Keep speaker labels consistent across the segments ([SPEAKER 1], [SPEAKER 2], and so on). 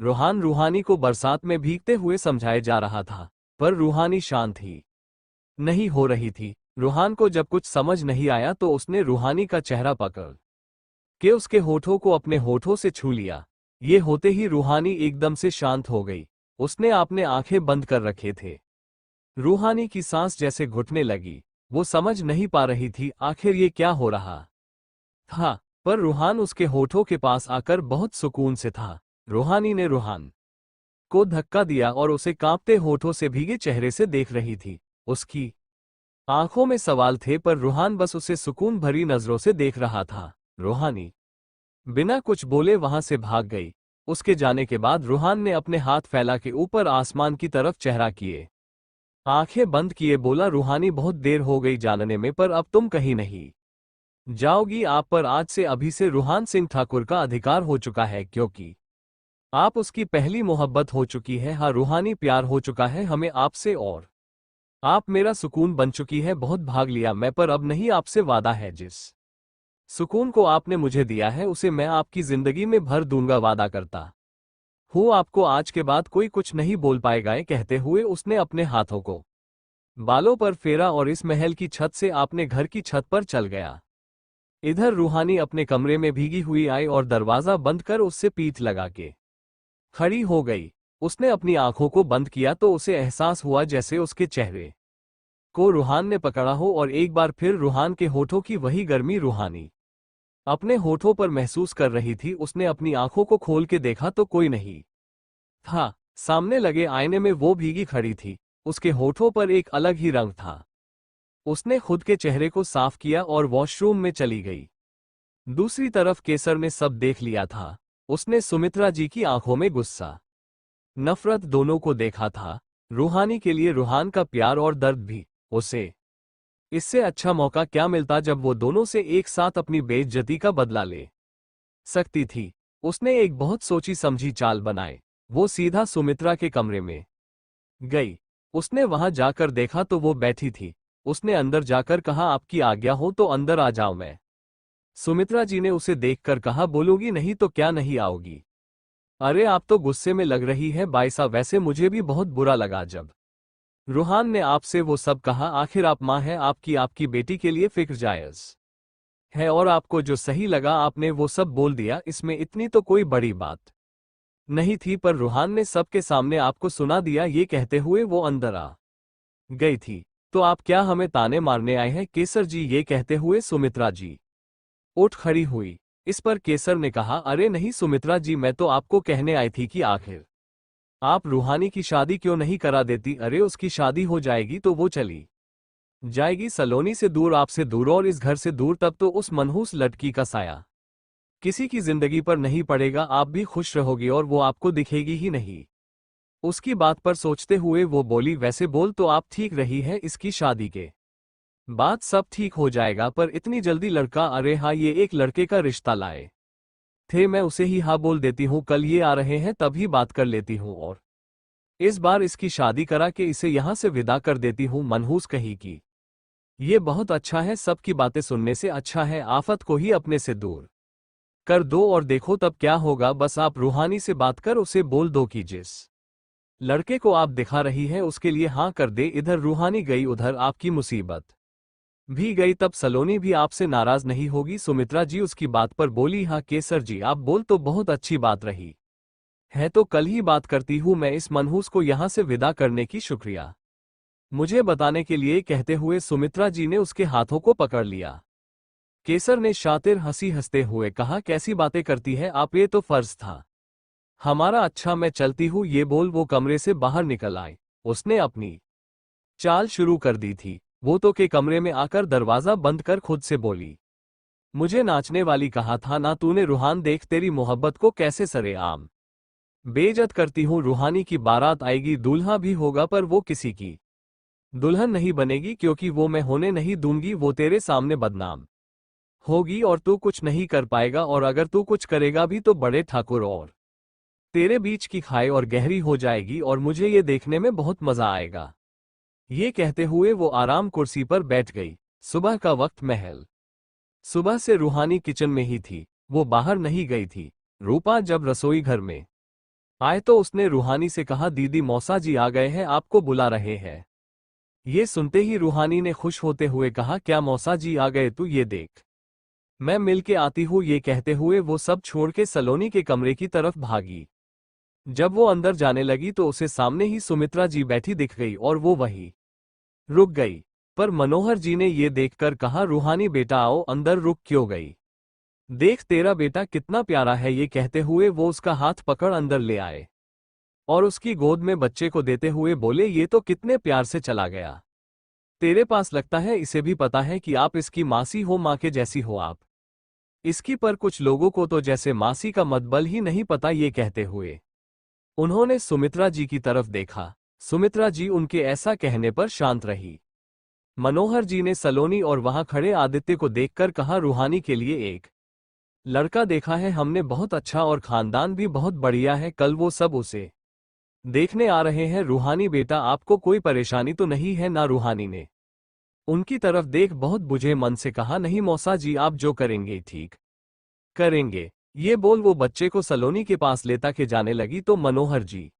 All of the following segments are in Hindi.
[SPEAKER 1] रूहान रूहानी को बरसात में भीगते हुए समझाए जा रहा था, पर रूहानी शांत ही नहीं हो रही थी। रूहान को जब कुछ समझ नहीं आया तो उसने रूहानी का चेहरा पकड़ के उसके होठों को अपने होठों से छू लिया। ये होते ही रूहानी एकदम से शांत हो गई। उसने अपने आंखें बंद कर रखे थे। रूहानी की सांस जैसे घुटने लगी। वो समझ नहीं पा रही थी आखिर ये क्या हो रहा था, पर रूहान उसके होठों के पास आकर बहुत सुकून से था। रूहानी ने रूहान को धक्का दिया और उसे कांपते होठों से भीगे चेहरे से देख रही थी। उसकी आंखों में सवाल थे, पर रूहान बस उसे सुकून भरी नजरों से देख रहा था। रूहानी बिना कुछ बोले वहां से भाग गई। उसके जाने के बाद रूहान ने अपने हाथ फैला के ऊपर आसमान की तरफ चेहरा किए, आंखें बंद किए बोला, रूहानी बहुत देर हो गई जानने में, पर अब तुम कहीं नहीं जाओगी। आप पर आज से अभी से रूहान सिंह ठाकुर का अधिकार हो चुका है, क्योंकि आप उसकी पहली मोहब्बत हो चुकी है। हाँ रूहानी, प्यार हो चुका है हमें आपसे, और आप मेरा सुकून बन चुकी है। बहुत भाग लिया मैं, पर अब नहीं। आपसे वादा है, जिस सुकून को आपने मुझे दिया है उसे मैं आपकी जिंदगी में भर दूंगा। वादा करता हूँ आपको आज के बाद कोई कुछ नहीं बोल पाएगा। ये कहते हुए उसने अपने हाथों को बालों पर फेरा और इस महल की छत से आपने घर की छत पर चल गया। इधर रूहानी अपने कमरे में भीगी हुई आई और दरवाजा बंद कर उससे पीठ लगा के खड़ी हो गई। उसने अपनी आंखों को बंद किया तो उसे एहसास हुआ जैसे उसके चेहरे को रूहान ने पकड़ा हो, और एक बार फिर रूहान के होठों की वही गर्मी रूहानी अपने होठों पर महसूस कर रही थी। उसने अपनी आंखों को खोल के देखा तो कोई नहीं था। सामने लगे आईने में वो भीगी खड़ी थी। उसके होठों पर एक अलग ही रंग था। उसने खुद के चेहरे को साफ किया और वॉशरूम में चली गई। दूसरी तरफ केसर ने सब देख लिया था। उसने सुमित्रा जी की आंखों में गुस्सा, नफरत दोनों को देखा था। रूहानी के लिए रूहान का प्यार और दर्द भी। उसे इससे अच्छा मौका क्या मिलता जब वो दोनों से एक साथ अपनी बेइज्जती का बदला ले सकती थी। उसने एक बहुत सोची समझी चाल बनाए। वो सीधा सुमित्रा के कमरे में गई। उसने वहां जाकर देखा तो वो बैठी थी। उसने अंदर जाकर कहा, आपकी आज्ञा हो तो अंदर आ जाऊं मैं। सुमित्रा जी ने उसे देखकर कहा, बोलोगी नहीं तो क्या नहीं आओगी? अरे आप तो गुस्से में लग रही है बाईसा। वैसे मुझे भी बहुत बुरा लगा जब रूहान ने आपसे वो सब कहा। आखिर आप माँ हैं, आपकी बेटी के लिए फिक्र जायज है, और आपको जो सही लगा आपने वो सब बोल दिया। इसमें इतनी तो कोई बड़ी बात नहीं थी, पर रूहान ने सबके सामने आपको सुना दिया। ये कहते हुए वो अंदर आ गई थी। तो आप क्या हमें ताने मारने आए हैं केसर जी? ये कहते हुए सुमित्रा जी उठ खड़ी हुई। इस पर केसर ने कहा, अरे नहीं सुमित्रा जी, मैं तो आपको कहने आई थी कि आखिर आप रूहानी की शादी क्यों नहीं करा देती? अरे उसकी शादी हो जाएगी तो वो चली जाएगी सलोनी से दूर, आपसे दूर और इस घर से दूर। तब तो उस मनहूस लड़की का साया किसी की जिंदगी पर नहीं पड़ेगा। आप भी खुश रहोगी और वो आपको दिखेगी ही नहीं। उसकी बात पर सोचते हुए वो बोली, वैसे बोल तो आप ठीक रही है, इसकी शादी के बाद सब ठीक हो जाएगा। पर इतनी जल्दी लड़का? अरे हाँ, ये एक लड़के का रिश्ता लाए थे, मैं उसे ही हाँ बोल देती हूँ। कल ये आ रहे हैं तभी बात कर लेती हूँ, और इस बार इसकी शादी करा के इसे यहाँ से विदा कर देती हूँ। मनहूस कही की ये बहुत अच्छा है। सबकी बातें सुनने से अच्छा है आफत को ही अपने से दूर कर दो, और देखो तब क्या होगा। बस आप रूहानी से बात कर उसे बोल दो कि जिस लड़के को आप दिखा रही है उसके लिए हाँ कर दे। इधर रूहानी गई, उधर आपकी मुसीबत भी गई। तब सलोनी भी आपसे नाराज नहीं होगी। सुमित्रा जी उसकी बात पर बोली, हाँ केसर जी आप बोल तो बहुत अच्छी बात रही है, तो कल ही बात करती हूँ मैं इस मनहूस को यहाँ से विदा करने की। शुक्रिया मुझे बताने के लिए। कहते हुए सुमित्रा जी ने उसके हाथों को पकड़ लिया। केसर ने शातिर हंसी हंसते हुए कहा, कैसी बातें करती है आप, ये तो फर्ज था हमारा। अच्छा मैं चलती हूँ, ये बोल वो कमरे से बाहर निकल आए। उसने अपनी चाल शुरू कर दी थी। वो तो के कमरे में आकर दरवाजा बंद कर खुद से बोली, मुझे नाचने वाली कहा था ना तूने? रूहान देख तेरी मोहब्बत को कैसे सरेआम बेइज्जत करती हूँ। रूहानी की बारात आएगी, दूल्हा भी होगा, पर वो किसी की दुल्हन नहीं बनेगी, क्योंकि वो मैं होने नहीं दूंगी। वो तेरे सामने बदनाम होगी और तू कुछ नहीं कर पाएगा, और अगर तू कुछ करेगा भी तो बड़े ठाकुर और तेरे बीच की खाई और गहरी हो जाएगी, और मुझे ये देखने में बहुत मजा आएगा। ये कहते हुए वो आराम कुर्सी पर बैठ गई। सुबह का वक्त महल सुबह से रूहानी किचन में ही थी, वो बाहर नहीं गई थी। रूपा जब रसोई घर में आए तो उसने रूहानी से कहा, दीदी मौसा जी आ गए हैं, आपको बुला रहे हैं। ये सुनते ही रूहानी ने खुश होते हुए कहा, क्या मौसा जी आ गए, तू ये देख, मैं मिल के आती हूँ। ये कहते हुए वो सब छोड़ के सलोनी के कमरे की तरफ भागी। जब वो अंदर जाने लगी तो उसे सामने ही सुमित्रा जी बैठी दिख गई और वो वहीं रुक गई। पर मनोहर जी ने ये देखकर कहा, रूहानी बेटा आओ अंदर, रुक क्यों गई? देख तेरा बेटा कितना प्यारा है। ये कहते हुए वो उसका हाथ पकड़ अंदर ले आए और उसकी गोद में बच्चे को देते हुए बोले, ये तो कितने प्यार से चला गया। तेरे पास लगता है इसे भी पता है कि आप इसकी मासी हो, माँ के जैसी हो आप इसकी। पर कुछ लोगों को तो जैसे मासी का मतबल ही नहीं पता। ये कहते हुए उन्होंने सुमित्रा जी की तरफ देखा। सुमित्रा जी उनके ऐसा कहने पर शांत रही। मनोहर जी ने सलोनी और वहां खड़े आदित्य को देखकर कहा, रूहानी के लिए एक लड़का देखा है हमने, बहुत अच्छा और खानदान भी बहुत बढ़िया है। कल वो सब उसे देखने आ रहे हैं। रूहानी बेटा आपको कोई परेशानी तो नहीं है ना? रूहानी ने उनकी तरफ देख बहुत बुझे मन से कहा, नहीं मौसा जी, आप जो करेंगे ठीक करेंगे। ये बोल वो बच्चे को सलोनी के पास लेता के जाने लगी तो मनोहर जी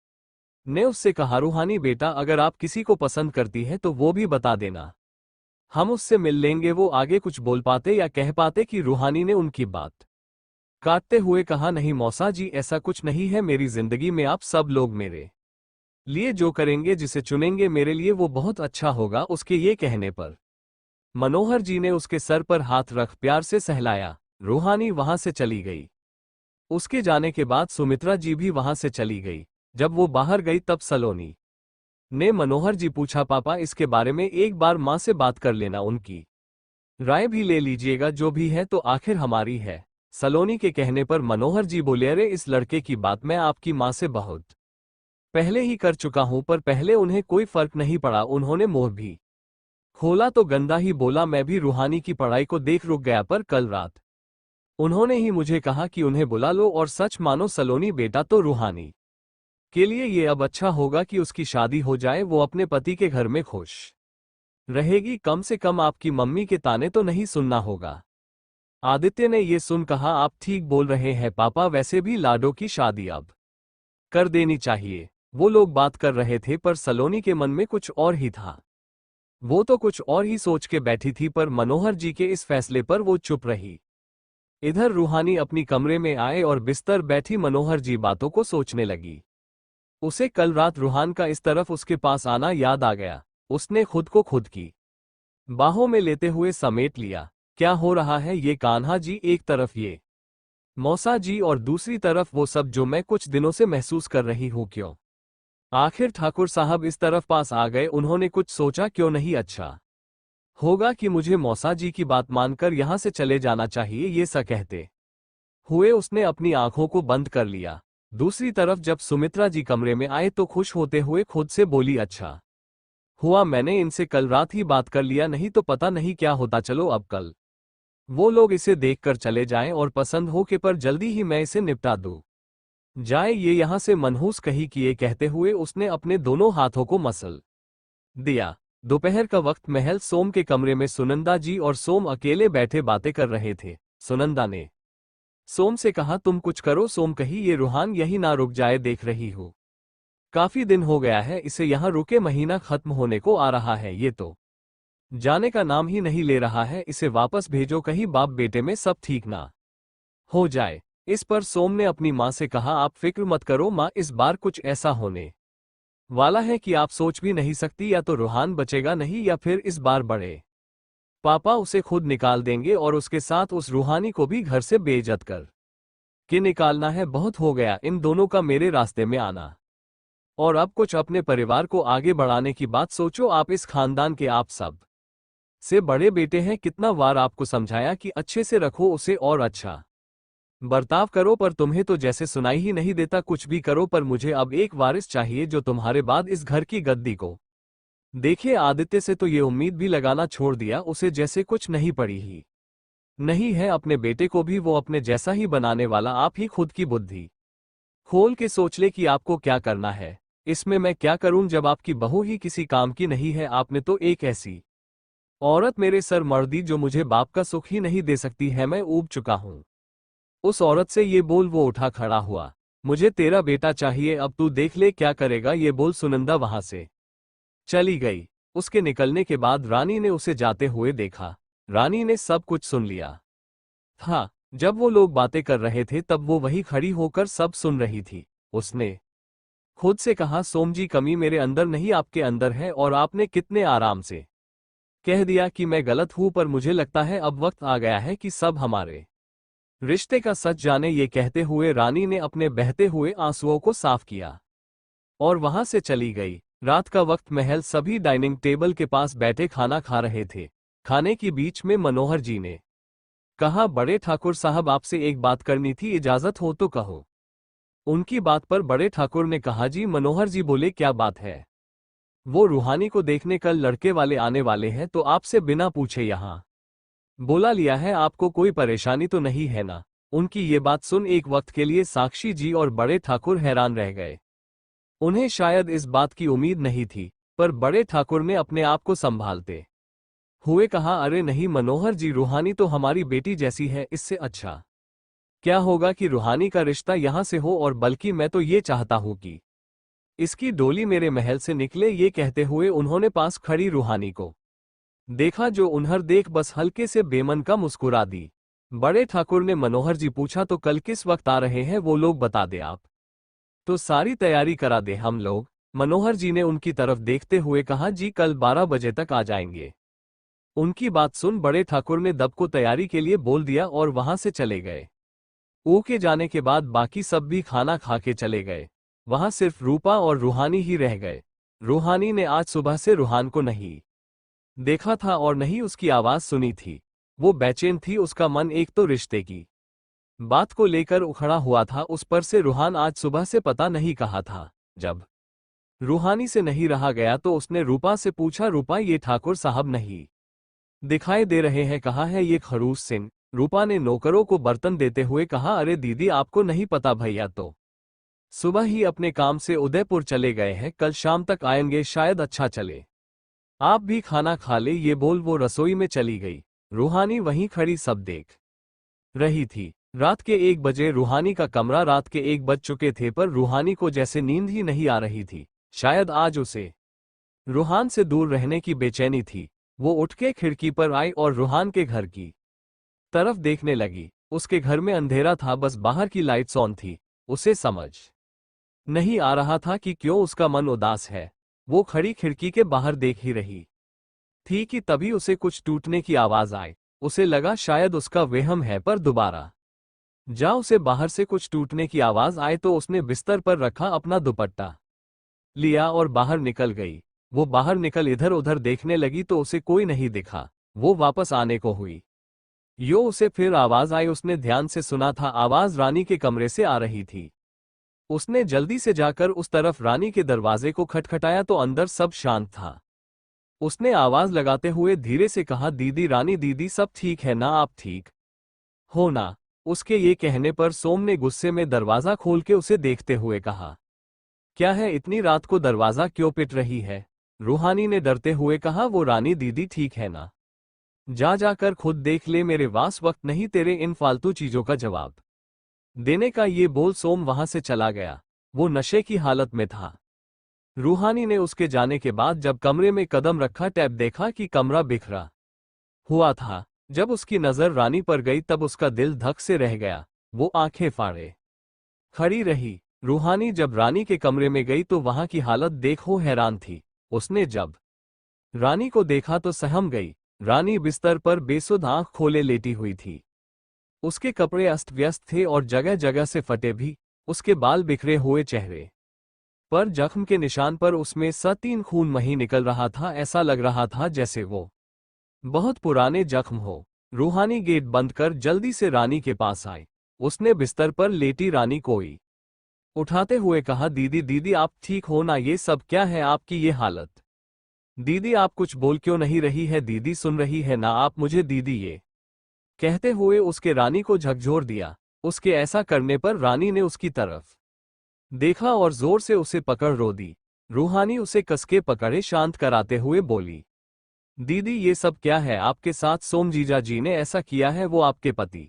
[SPEAKER 1] ने उससे कहा, रूहानी बेटा अगर आप किसी को पसंद करती है तो वो भी बता देना, हम उससे मिल लेंगे। वो आगे कुछ बोल पाते या कह पाते कि रूहानी ने उनकी बात काटते हुए कहा, नहीं मौसा जी, ऐसा कुछ नहीं है। मेरी जिंदगी में आप सब लोग मेरे लिए जो करेंगे, जिसे चुनेंगे, मेरे लिए वो बहुत अच्छा होगा। उसके ये कहने पर मनोहर जी ने उसके सर पर हाथ रख प्यार से सहलाया। रूहानी वहां से चली गई। उसके जाने के बाद सुमित्रा जी भी वहां से चली गई। जब वो बाहर गई तब सलोनी ने मनोहर जी पूछा, पापा इसके बारे में एक बार माँ से बात कर लेना, उनकी राय भी ले लीजिएगा, जो भी है तो आखिर हमारी है। सलोनी के कहने पर मनोहर जी बोले, अरे इस लड़के की बात मैं आपकी माँ से बहुत पहले ही कर चुका हूं, पर पहले उन्हें कोई फर्क नहीं पड़ा। उन्होंने मुंह भी खोला तो गंदा ही बोला। मैं भी रूहानी की पढ़ाई को देख रुक गया, पर कल रात उन्होंने ही मुझे कहा कि उन्हें बुला लो। और सच मानो सलोनी बेटा, तो रूहानी के लिए ये अब अच्छा होगा कि उसकी शादी हो जाए। वो अपने पति के घर में खुश रहेगी। कम से कम आपकी मम्मी के ताने तो नहीं सुनना होगा। आदित्य ने ये सुन कहा, आप ठीक बोल रहे हैं पापा, वैसे भी लाडो की शादी अब कर देनी चाहिए। वो लोग बात कर रहे थे पर सलोनी के मन में कुछ और ही था। वो तो कुछ और ही सोच के बैठी थी, पर मनोहर जी के इस फैसले पर वो चुप रही। इधर रूहानी अपनी कमरे में आए और बिस्तर बैठी मनोहर जी बातों को सोचने लगी। उसे कल रात रूहान का इस तरफ उसके पास आना याद आ गया। उसने खुद को खुद की बाहों में लेते हुए समेट लिया। क्या हो रहा है ये कान्हा जी? एक तरफ ये मौसा जी और दूसरी तरफ वो सब जो मैं कुछ दिनों से महसूस कर रही हूं। क्यों आखिर ठाकुर साहब इस तरफ पास आ गए? उन्होंने कुछ सोचा क्यों नहीं? अच्छा होगा कि मुझे मौसा जी की बात मानकर यहां से चले जाना चाहिए। ये सा कहते हुए उसने अपनी आंखों को बंद कर लिया। दूसरी तरफ जब सुमित्रा जी कमरे में आए तो खुश होते हुए खुद से बोली, अच्छा हुआ मैंने इनसे कल रात ही बात कर लिया, नहीं तो पता नहीं क्या होता। चलो अब कल वो लोग इसे देखकर चले जाएं और पसंद हो के पर जल्दी ही मैं इसे निपटा दूं। जाए ये यहां से मनहूस कही किए। कहते हुए उसने अपने दोनों हाथों को मसल दिया। दोपहर का वक्त महल सोम के कमरे में सुनंदा जी और सोम अकेले बैठे बातें कर रहे थे। सुनंदा ने सोम से कहा, तुम कुछ करो। सोम कही, ये रूहान यही ना रुक जाए, देख रही हो काफी दिन हो गया है इसे यहाँ रुके, महीना खत्म होने को आ रहा है, ये तो जाने का नाम ही नहीं ले रहा है। इसे वापस भेजो, कहीं बाप बेटे में सब ठीक ना हो जाए। इस पर सोम ने अपनी माँ से कहा, आप फिक्र मत करो माँ, इस बार कुछ ऐसा होने वाला है कि आप सोच भी नहीं सकती। या तो रूहान बचेगा नहीं, या फिर इस बार बड़े पापा उसे खुद निकाल देंगे और उसके साथ उस रूहानी को भी घर से बेइज्जत कर के निकालना है। बहुत हो गया इन दोनों का मेरे रास्ते में आना। और अब कुछ अपने परिवार को आगे बढ़ाने की बात सोचो। आप इस खानदान के आप सब से बड़े बेटे हैं। कितना बार आपको समझाया कि अच्छे से रखो उसे और अच्छा बर्ताव करो, पर तुम्हें तो जैसे सुनाई ही नहीं देता। कुछ भी करो, पर मुझे अब एक वारिस चाहिए जो तुम्हारे बाद इस घर की गद्दी को देखे। आदित्य से तो ये उम्मीद भी लगाना छोड़ दिया, उसे जैसे कुछ नहीं पड़ी ही नहीं है। अपने बेटे को भी वो अपने जैसा ही बनाने वाला। आप ही खुद की बुद्धि खोल के सोच ले कि आपको क्या करना है। इसमें मैं क्या करूं जब आपकी बहू ही किसी काम की नहीं है? आपने तो एक ऐसी औरत मेरे सर मर दी जो मुझे बाप का सुख ही नहीं दे सकती है। मैं ऊब चुका हूं उस औरत से। ये बोल वो उठा खड़ा हुआ। मुझे तेरा बेटा चाहिए, अब तू देख ले क्या करेगा। ये बोल सुनंदा वहां से चली गई। उसके निकलने के बाद रानी ने उसे जाते हुए देखा। रानी ने सब कुछ सुन लिया था। जब वो लोग बातें कर रहे थे तब वो वहीं खड़ी होकर सब सुन रही थी। उसने खुद से कहा, सोमजी, कमी मेरे अंदर नहीं आपके अंदर है, और आपने कितने आराम से कह दिया कि मैं गलत हूं, पर मुझे लगता है अब वक्त आ गया है कि सब हमारे रिश्ते का सच जाने। ये कहते हुए रानी ने अपने बहते हुए आंसुओं को साफ किया और वहां से चली गई। रात का वक्त महल सभी डाइनिंग टेबल के पास बैठे खाना खा रहे थे। खाने की बीच में मनोहर जी ने कहा, बड़े ठाकुर साहब, आपसे एक बात करनी थी, इजाजत हो तो कहो। उनकी बात पर बड़े ठाकुर ने कहा, जी। मनोहर जी बोले, क्या बात है? वो रूहानी को देखने कल लड़के वाले आने वाले हैं, तो आपसे बिना पूछे यहाँ बुला लिया है। आपको कोई परेशानी तो नहीं है ना? उनकी ये बात सुन एक वक्त के लिए साक्षी जी और बड़े ठाकुर हैरान रह गए। उन्हें शायद इस बात की उम्मीद नहीं थी, पर बड़े ठाकुर ने अपने आप को संभालते हुए कहा, अरे नहीं मनोहर जी, रूहानी तो हमारी बेटी जैसी है, इससे अच्छा क्या होगा कि रूहानी का रिश्ता यहां से हो, और बल्कि मैं तो ये चाहता हूं कि इसकी डोली मेरे महल से निकले। ये कहते हुए उन्होंने पास खड़ी रूहानी को देखा, जो उन्हर देख बस हल्के से बेमन का मुस्कुरा दी। बड़े ठाकुर ने मनोहर जी पूछा, तो कल किस वक्त आ रहे हैं वो लोग, बता दे आप तो सारी तैयारी करा दे हम लोग। मनोहर जी ने उनकी तरफ देखते हुए कहा, जी कल 12 बजे तक आ जाएंगे। उनकी बात सुन बड़े ठाकुर ने दब को तैयारी के लिए बोल दिया और वहां से चले गए। ओ के जाने के बाद बाकी सब भी खाना खा के चले गए। वहां सिर्फ रूपा और रूहानी ही रह गए। रूहानी ने आज सुबह से रूहान को नहीं देखा था और नहीं उसकी आवाज सुनी थी। वो बेचैन थी, उसका मन एक तो रिश्ते की बात को लेकर उखड़ा हुआ था, उस पर से रूहान आज सुबह से पता नहीं कहा था। जब रूहानी से नहीं रहा गया तो उसने रूपा से पूछा, रूपा, ये ठाकुर साहब नहीं दिखाई दे रहे हैं, कहाँ है ये खड़ूस सिंह? रूपा ने नौकरों को बर्तन देते हुए कहा, अरे दीदी, आपको नहीं पता, भैया तो सुबह ही अपने काम से उदयपुर चले गए हैं, कल शाम तक आएंगे, शायद अच्छा चले आप भी खाना खा ले। ये बोल वो रसोई में चली गई। रूहानी वहीं खड़ी सब देख रही थी। रात के 1 बजे रूहानी का कमरा, रात के 1 बज चुके थे, पर रूहानी को जैसे नींद ही नहीं आ रही थी। शायद आज उसे रूहान से दूर रहने की बेचैनी थी। वो उठ के खिड़की पर आई और रूहान के घर की तरफ देखने लगी। उसके घर में अंधेरा था, बस बाहर की लाइट्स ऑन थी। उसे समझ नहीं आ रहा था कि क्यों उसका मन उदास है। वो खड़ी खिड़की के बाहर देख ही रही थी कि तभी उसे कुछ टूटने की आवाज आई। उसे लगा शायद उसका वहम है, पर दोबारा उसे बाहर से कुछ टूटने की आवाज आए तो उसने बिस्तर पर रखा अपना दुपट्टा लिया और बाहर निकल गई। वो बाहर निकल इधर उधर देखने लगी तो उसे कोई नहीं दिखा। वो वापस आने को हुई, उसे फिर आवाज आई। उसने ध्यान से सुना था, आवाज रानी के कमरे से आ रही थी। उसने जल्दी से जाकर उस तरफ रानी के दरवाजे को खटखटाया तो अंदर सब शांत था। उसने आवाज लगाते हुए धीरे से कहा, दीदी, रानी दीदी, सब ठीक है ना? आप ठीक हो ना? उसके ये कहने पर सोम ने गुस्से में दरवाजा खोल के उसे देखते हुए कहा, क्या है, इतनी रात को दरवाजा क्यों पिट रही है? रूहानी ने डरते हुए कहा, वो रानी दीदी ठीक है ना? जाकर खुद देख ले, मेरे पास वक्त नहीं तेरे इन फालतू चीजों का जवाब देने का। ये बोल सोम वहां से चला गया। वो नशे की हालत में था। रूहानी ने उसके जाने के बाद जब कमरे में कदम रखा, टैब देखा कि कमरा बिखरा हुआ था। जब उसकी नजर रानी पर गई तब उसका दिल धक से रह गया। वो आंखें फाड़े खड़ी रही। रूहानी जब रानी के कमरे में गई तो वहां की हालत देखो हैरान थी। उसने जब रानी को देखा तो सहम गई। रानी बिस्तर पर बेसुध आंख खोले लेटी हुई थी। उसके कपड़े अस्त व्यस्त थे और जगह जगह से फटे भी। उसके बाल बिखरे हुए, चेहरे पर जख्म के निशान पर उसमें 3 खून मही निकल रहा था। ऐसा लग रहा था जैसे वो बहुत पुराने जख्म हो। रूहानी गेट बंद कर जल्दी से रानी के पास आई। उसने बिस्तर पर लेटी रानी को उठाते हुए कहा, दीदी दीदी, आप ठीक हो ना? ये सब क्या है आपकी ये हालत? दीदी, आप कुछ बोल क्यों नहीं रही है? दीदी सुन रही है ना आप मुझे? दीदी, ये कहते हुए उसके रानी को झकझोर दिया। उसके ऐसा करने पर रानी ने उसकी तरफ देखा और जोर से उसे पकड़ रो दी। रूहानी उसे कसके पकड़े शांत कराते हुए बोली, दीदी, ये सब क्या है आपके साथ? सोम जीजा जी ने ऐसा किया है, वो आपके पति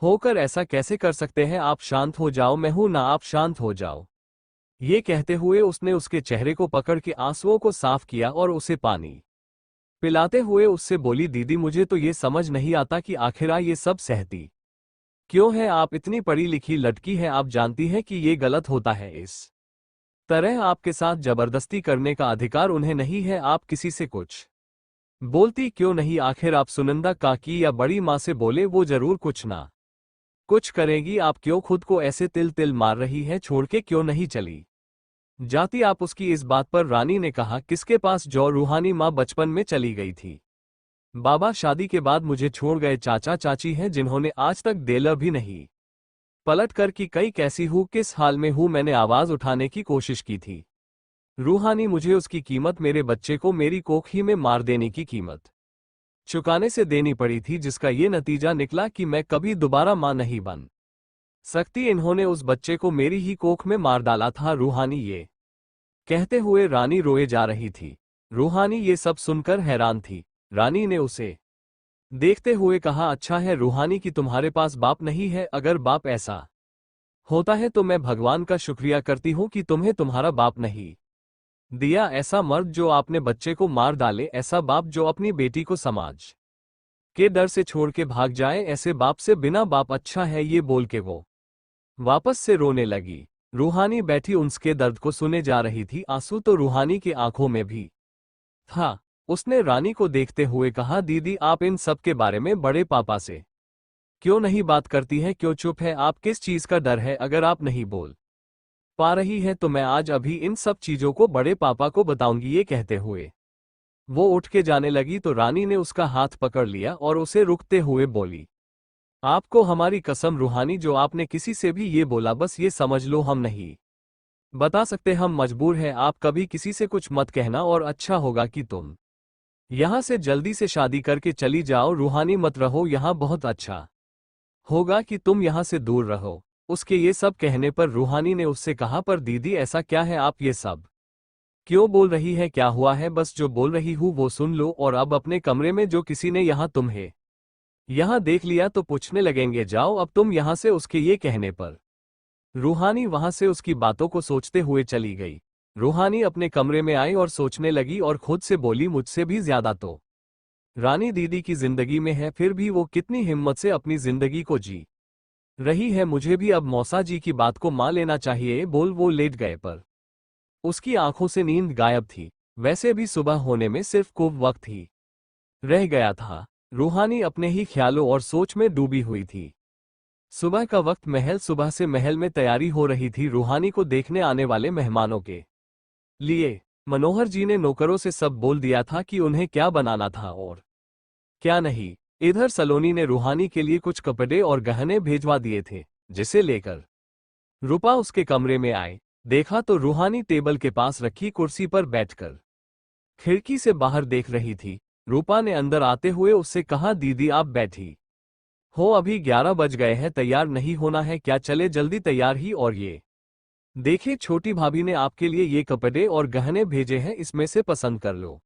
[SPEAKER 1] होकर ऐसा कैसे कर सकते हैं? आप शांत हो जाओ, मैं हूं ना, आप शांत हो जाओ। ये कहते हुए उसने उसके चेहरे को पकड़ के आंसुओं को साफ किया और उसे पानी पिलाते हुए उससे बोली, दीदी मुझे तो ये समझ नहीं आता कि आखिर ये सब सहती क्यों है? आप इतनी पढ़ी लिखी लड़की है, आप जानती हैं कि ये गलत होता है। इस तरह आपके साथ जबरदस्ती करने का अधिकार उन्हें नहीं है। आप किसी से कुछ बोलती क्यों नहीं? आखिर आप सुनंदा काकी या बड़ी माँ से बोले, वो जरूर कुछ ना कुछ करेगी। आप क्यों खुद को ऐसे तिल तिल मार रही है? छोड़ के क्यों नहीं चली जाती आप उसकी? इस बात पर रानी ने कहा, किसके पास? जो रूहानी माँ बचपन में चली गई थी। बाबा शादी के बाद मुझे छोड़ गए। चाचा चाची हैं जिन्होंने आज तक देला भी नहीं पलट कर कि कई कैसी हूँ, किस हाल में हूँ। मैंने आवाज उठाने की कोशिश की थी रूहानी, मुझे उसकी कीमत मेरे बच्चे को मेरी कोख ही में मार देने की कीमत चुकाने से देनी पड़ी थी, जिसका ये नतीजा निकला कि मैं कभी दोबारा मां नहीं बन सकती। इन्होंने उस बच्चे को मेरी ही कोख में मार डाला था। रूहानी, ये कहते हुए रानी रोए जा रही थी। रूहानी ये सब सुनकर हैरान थी। रानी ने उसे देखते हुए कहा, अच्छा है रूहानी कि तुम्हारे पास बाप नहीं है। अगर बाप ऐसा होता है तो मैं भगवान का शुक्रिया करती हूं कि तुम्हें तुम्हारा बाप नहीं दिया। ऐसा मर्द जो आपने बच्चे को मार डाले, ऐसा बाप जो अपनी बेटी को समाज के डर से छोड़ के भाग जाए, ऐसे बाप से बिना बाप अच्छा है। ये बोल के वो वापस से रोने लगी। रूहानी बैठी उसके दर्द को सुने जा रही थी। आंसू तो रूहानी की आंखों में भी था। उसने रानी को देखते हुए कहा, दीदी आप इन सब के बारे में बड़े पापा से क्यों नहीं बात करती हैं? क्यों चुप है? आप किस चीज का डर है? अगर आप नहीं बोल पा रही है तो मैं आज अभी इन सब चीजों को बड़े पापा को बताऊंगी। ये कहते हुए वो उठ के जाने लगी तो रानी ने उसका हाथ पकड़ लिया और उसे रुकते हुए बोली, आपको हमारी कसम रूहानी, जो आपने किसी से भी ये बोला बस ये समझ लो हम नहीं बता सकते, हम मजबूर हैं। आप कभी किसी से कुछ मत कहना और अच्छा होगा कि तुम यहां से जल्दी से शादी करके चली जाओ। रूहानी मत रहो यहां, बहुत अच्छा होगा कि तुम यहां से दूर रहो। उसके ये सब कहने पर रूहानी ने उससे कहा, पर दीदी ऐसा क्या है? आप ये सब क्यों बोल रही है? क्या हुआ है? बस जो बोल रही हूँ वो सुन लो। और अब अपने कमरे में, जो किसी ने यहां तुम्हें यहां देख लिया तो पूछने लगेंगे। जाओ अब तुम यहां से। उसके ये कहने पर रूहानी वहां से उसकी बातों को सोचते हुए चली गई। रूहानी अपने कमरे में आई और सोचने लगी और खुद से बोली, मुझसे भी ज्यादा तो रानी दीदी की जिंदगी में है, फिर भी वो कितनी हिम्मत से अपनी जिंदगी को जी रही है। मुझे भी अब मौसा जी की बात को मान लेना चाहिए। बोल वो लेट गए पर उसकी आंखों से नींद गायब थी। वैसे भी सुबह होने में सिर्फ कुछ वक्त ही रह गया था। रूहानी अपने ही ख्यालों और सोच में डूबी हुई थी। सुबह का वक्त, सुबह से महल में तैयारी हो रही थी रूहानी को देखने आने वाले मेहमानों के लिए। मनोहर जी ने नौकरों से सब बोल दिया था कि उन्हें क्या बनाना था और क्या नहीं। इधर सलोनी ने रूहानी के लिए कुछ कपड़े और गहने भेजवा दिए थे, जिसे लेकर रूपा उसके कमरे में आए। देखा तो रूहानी टेबल के पास रखी कुर्सी पर बैठकर खिड़की से बाहर देख रही थी। रूपा ने अंदर आते हुए उससे कहा, दीदी आप बैठी हो, अभी 11 बज गए हैं, तैयार नहीं होना है क्या? चले जल्दी तैयार ही। और ये देखिए छोटी भाभी ने आपके लिए ये कपड़े और गहने भेजे हैं, इसमें से पसंद कर लो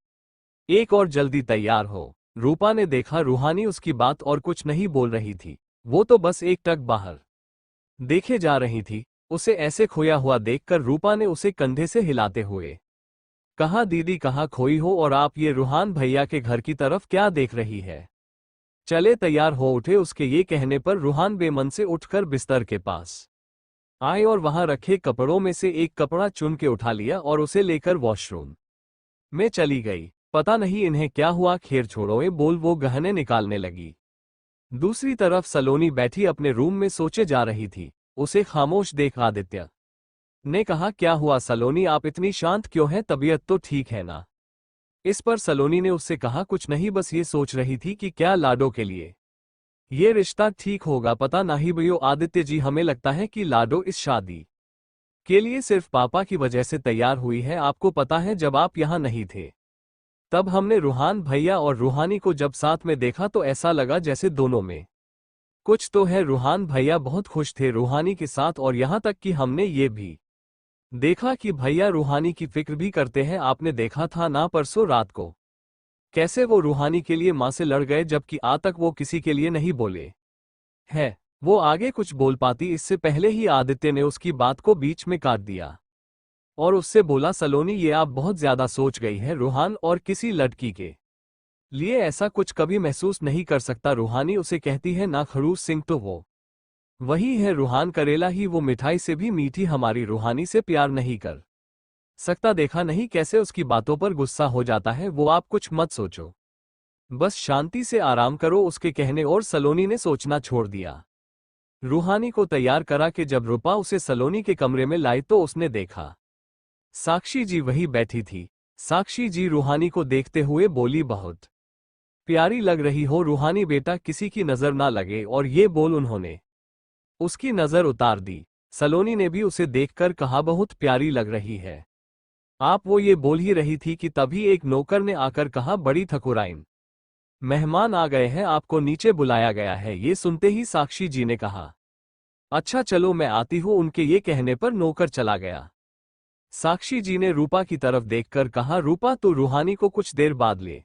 [SPEAKER 1] एक और जल्दी तैयार हो। रूपा ने देखा रूहानी उसकी बात और कुछ नहीं बोल रही थी, वो तो बस एक टक बाहर देखे जा रही थी। उसे ऐसे खोया हुआ देखकर रूपा ने उसे कंधे से हिलाते हुए कहा, दीदी कहाँ खोई हो? और आप ये रूहान भैया के घर की तरफ क्या देख रही है? चले तैयार हो उठे। उसके ये कहने पर रूहान बेमन से उठकर बिस्तर के पास आए और वहां रखे कपड़ों में से एक कपड़ा चुन के उठा लिया और उसे लेकर वॉशरूम में चली गई। पता नहीं इन्हें क्या हुआ, खैर छोड़ो। बोल वो गहने निकालने लगी। दूसरी तरफ सलोनी बैठी अपने रूम में सोचे जा रही थी। उसे खामोश देख आदित्य ने कहा, क्या हुआ सलोनी, आप इतनी शांत क्यों हैं? तबीयत तो ठीक है ना? इस पर सलोनी ने उससे कहा, कुछ नहीं, बस ये सोच रही थी कि क्या लाडो के लिए ये रिश्ता ठीक होगा। पता नहीं भैया आदित्य जी, हमें लगता है कि लाडो इस शादी के लिए सिर्फ पापा की वजह से तैयार हुई है। आपको पता है जब आप यहां नहीं थे तब हमने रूहान भैया और रूहानी को जब साथ में देखा तो ऐसा लगा जैसे दोनों में कुछ तो है। रूहान भैया बहुत खुश थे रूहानी के साथ, और यहां तक कि हमने ये भी देखा कि भैया रूहानी की फिक्र भी करते हैं। आपने देखा था ना परसों रात को कैसे वो रूहानी के लिए मां से लड़ गए, जबकि आज तक वो किसी के लिए नहीं बोले है। वो आगे कुछ बोल पाती इससे पहले ही आदित्य ने उसकी बात को बीच में काट दिया और उससे बोला, सलोनी, ये आप बहुत ज्यादा सोच गई है। रूहान और किसी लड़की के लिए ऐसा कुछ कभी महसूस नहीं कर सकता। रूहानी उसे कहती है ना, खड़ूस सिंह तो वो वही है। रूहान करेला ही, वो मिठाई से भी मीठी। हमारी रूहानी से प्यार नहीं कर सकता। देखा नहीं कैसे उसकी बातों पर गुस्सा हो जाता है। वो आप कुछ मत सोचो, बस शांति से आराम करो, उसके कहने और सलोनी ने सोचना छोड़ दिया। रूहानी को तैयार करा कि जब रूपा उसे सलोनी के कमरे में लाई तो उसने देखा साक्षी जी वही बैठी थी। साक्षी जी रूहानी को देखते हुए बोली, बहुत प्यारी लग रही हो रूहानी बेटा, किसी की नजर ना लगे। और ये बोल उन्होंने उसकी नजर उतार दी। सलोनी ने भी उसे देखकर कहा, बहुत प्यारी लग रही है आप। वो ये बोल ही रही थी कि तभी एक नौकर ने आकर कहा, बड़ी ठकुराइन, मेहमान आ गए हैं, आपको नीचे बुलाया गया है। ये सुनते ही साक्षी जी ने कहा, अच्छा चलो मैं आती हूं। उनके ये कहने पर नौकर चला गया। साक्षी जी ने रूपा की तरफ देखकर कहा, रूपा तो रूहानी को कुछ देर बाद ले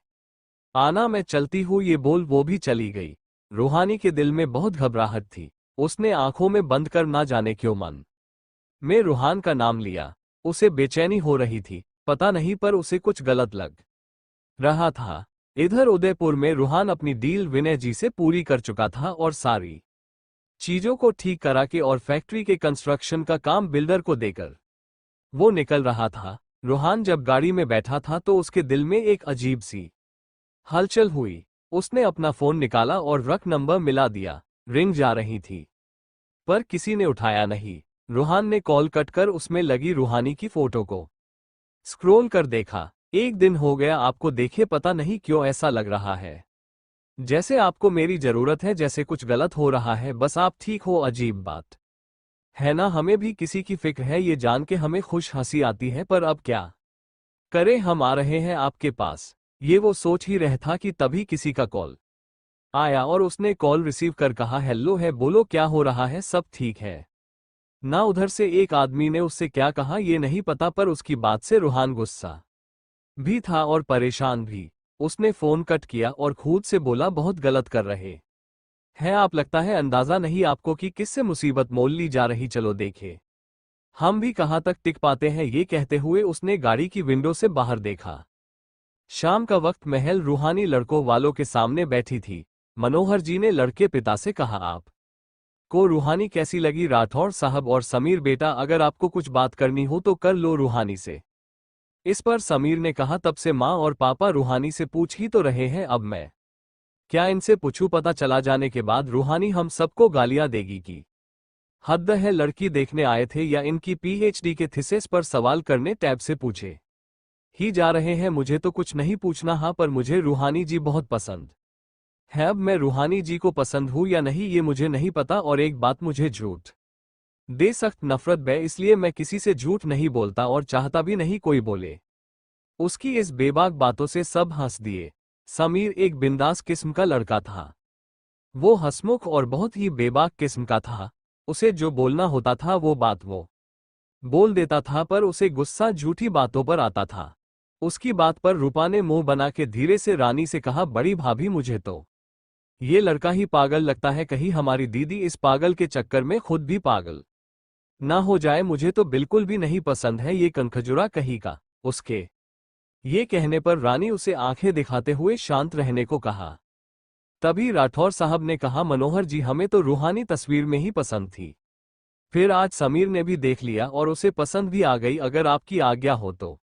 [SPEAKER 1] आना, मैं चलती हूँ। ये बोल वो भी चली गई। रूहानी के दिल में बहुत घबराहट थी। उसने आंखों में बंद कर ना जाने क्यों मन में रूहान का नाम लिया। उसे बेचैनी हो रही थी, पता नहीं, पर उसे कुछ गलत लग रहा था। इधर उदयपुर में रूहान अपनी डील विनय जी से पूरी कर चुका था और सारी चीजों को ठीक करा के और फैक्ट्री के कंस्ट्रक्शन का काम बिल्डर को देकर वो निकल रहा था। रूहान जब गाड़ी में बैठा था तो उसके दिल में एक अजीब सी हलचल हुई। उसने अपना फोन निकाला और रख नंबर मिला दिया। रिंग जा रही थी पर किसी ने उठाया नहीं। रूहान ने कॉल कट कर उसमें लगी रूहानी की फोटो को स्क्रॉल कर देखा। एक दिन हो गया आपको देखे, पता नहीं क्यों ऐसा लग रहा है जैसे आपको मेरी जरूरत है, जैसे कुछ गलत हो रहा है। बस आप ठीक हो। अजीब बात है ना, हमें भी किसी की फिक्र है। ये जान के हमें खुश हंसी आती है, पर अब क्या करें, हम आ रहे हैं आपके पास। ये वो सोच ही रहा था कि तभी किसी का कॉल आया और उसने कॉल रिसीव कर कहा, हेलो है, बोलो क्या हो रहा है, सब ठीक है ना। उधर से एक आदमी ने उससे क्या कहा ये नहीं पता, पर उसकी बात से रूहान गुस्सा भी था और परेशान भी। उसने फोन कट किया और खुद से बोला, बहुत गलत कर रहे हैं आप। लगता है अंदाजा नहीं आपको कि किससे मुसीबत मोल ली जा रही। चलो देखे, हम भी कहाँ तक टिक पाते हैं। ये कहते हुए उसने गाड़ी की विंडो से बाहर देखा। शाम का वक्त महल। रूहानी लड़कों वालों के सामने बैठी थी। मनोहर जी ने लड़के पिता से कहा, आप को रूहानी कैसी लगी? राठौर साहब और समीर बेटा, अगर आपको कुछ बात करनी हो तो कर लो रूहानी से। इस पर समीर ने कहा, तब से माँ और पापा रूहानी से पूछ ही तो रहे हैं, अब मैं क्या इनसे पूछूं? पता चला जाने के बाद रूहानी हम सबको गालियां देगी कि हद है। लड़की देखने आए थे या इनकी पीएचडी के थीसिस पर सवाल करने टैब से पूछे ही जा रहे हैं? मुझे तो कुछ नहीं पूछना। हाँ, पर मुझे रूहानी जी बहुत पसंद है। अब मैं रूहानी जी को पसंद हूं या नहीं ये मुझे नहीं पता। और एक बात, मुझे झूठ दे सख्त नफरत है, इसलिए मैं किसी से झूठ नहीं बोलता और चाहता भी नहीं कोई बोले। उसकी इस बेबाक बातों से सब हंस दिए। समीर एक बिंदास किस्म का लड़का था। वो हंसमुख और बहुत ही बेबाक किस्म का था। उसे जो बोलना होता था वो बात वो बोल देता था, पर उसे गुस्सा झूठी बातों पर आता था। उसकी बात पर रूपा ने मुंह बना के धीरे से रानी से कहा, बड़ी भाभी मुझे तो ये लड़का ही पागल लगता है। कहीं हमारी दीदी इस पागल के चक्कर में खुद भी पागल ना हो जाए। मुझे तो बिल्कुल भी नहीं पसंद है ये कनखजुरा कहीं का। उसके ये कहने पर रानी उसे आंखें दिखाते हुए शांत रहने को कहा। तभी राठौर साहब ने कहा, मनोहर जी हमें तो रूहानी तस्वीर में ही पसंद थी, फिर आज समीर ने भी देख लिया और उसे पसंद भी आ गई। अगर आपकी आज्ञा हो तो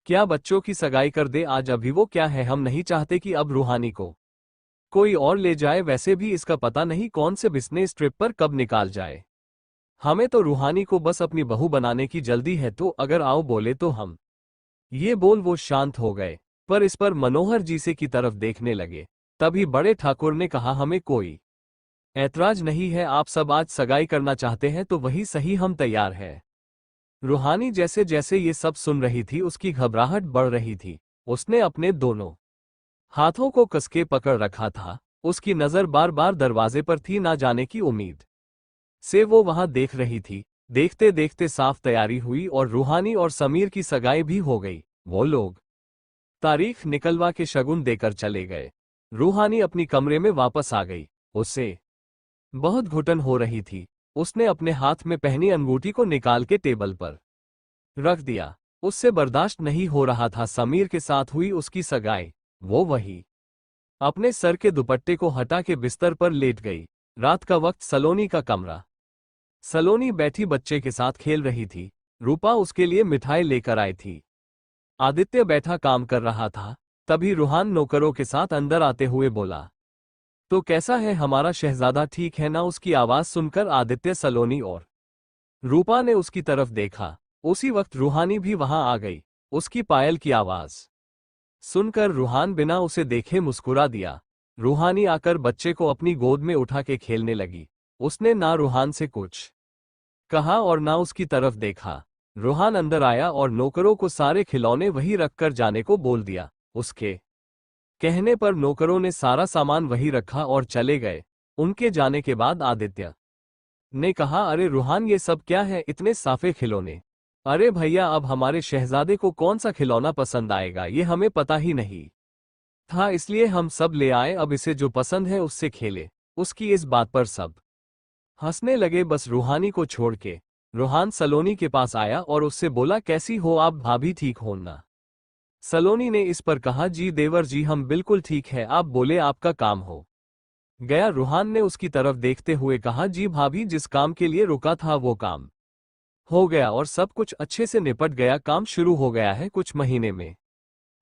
[SPEAKER 1] क्या बच्चों की सगाई कर दे आज? अभी वो क्या है, हम नहीं चाहते कि अब रूहानी को कोई और ले जाए। वैसे भी इसका पता नहीं कौन से बिजनेस ट्रिप पर कब निकाल जाए। हमें तो रूहानी को बस अपनी बहू बनाने की जल्दी है, तो अगर आओ बोले तो हम। ये बोल वो शांत हो गए, पर इस पर मनोहर जी से की तरफ देखने लगे। तभी बड़े ठाकुर ने कहा, हमें कोई ऐतराज नहीं है, आप सब आज सगाई करना चाहते हैं तो वही सही, हम तैयार हैं। रूहानी जैसे जैसे ये सब सुन रही थी उसकी घबराहट बढ़ रही थी। उसने अपने दोनों हाथों को कसके पकड़ रखा था। उसकी नजर बार बार दरवाजे पर थी, ना जाने की उम्मीद से वो वहां देख रही थी। देखते देखते साफ तैयारी हुई और रूहानी और समीर की सगाई भी हो गई। वो लोग तारीख निकलवा के शगुन देकर चले गए। रूहानी अपनी कमरे में वापस आ गई। उसे बहुत घुटन हो रही थी। उसने अपने हाथ में पहनी अंगूठी को निकाल के टेबल पर रख दिया। उससे बर्दाश्त नहीं हो रहा था समीर के साथ हुई उसकी सगाई। वो वही अपने सर के दुपट्टे को हटा के बिस्तर पर लेट गई। रात का वक्त, सलोनी का कमरा। सलोनी बैठी बच्चे के साथ खेल रही थी। रूपा उसके लिए मिठाई लेकर आई थी। आदित्य बैठा काम कर रहा था। तभी रूहान नौकरों के साथ अंदर आते हुए बोला, तो कैसा है हमारा शहजादा, ठीक है ना? उसकी आवाज सुनकर आदित्य, सलोनी और रूपा ने उसकी तरफ देखा। उसी वक्त रूहानी भी वहां आ गई। उसकी पायल की आवाज सुनकर रूहान बिना उसे देखे मुस्कुरा दिया। रूहानी आकर बच्चे को अपनी गोद में उठा के खेलने लगी। उसने ना रूहान से कुछ कहा और ना उसकी तरफ देखा। रूहान अंदर आया और नौकरों को सारे खिलौने वहीं रखकर जाने को बोल दिया। उसके कहने पर नौकरों ने सारा सामान वहीं रखा और चले गए। उनके जाने के बाद आदित्य ने कहा, अरे रूहान, ये सब क्या है? इतने साफे खिलौने। अरे भैया, अब हमारे शहजादे को कौन सा खिलौना पसंद आएगा ये हमें पता ही नहीं था, इसलिए हम सब ले आए। अब इसे जो पसंद है उससे खेले। उसकी इस बात पर सब हंसने लगे, बस रूहानी को छोड़ के। रूहान सलोनी के पास आया और उससे बोला, कैसी हो आप भाभी, ठीक हो ना? सलोनी ने इस पर कहा, जी देवर जी, हम बिल्कुल ठीक है। आप बोले आपका काम हो गया? रूहान ने उसकी तरफ देखते हुए कहा, जी भाभी, जिस काम के लिए रुका था वो काम हो गया और सब कुछ अच्छे से निपट गया। काम शुरू हो गया है, कुछ महीने में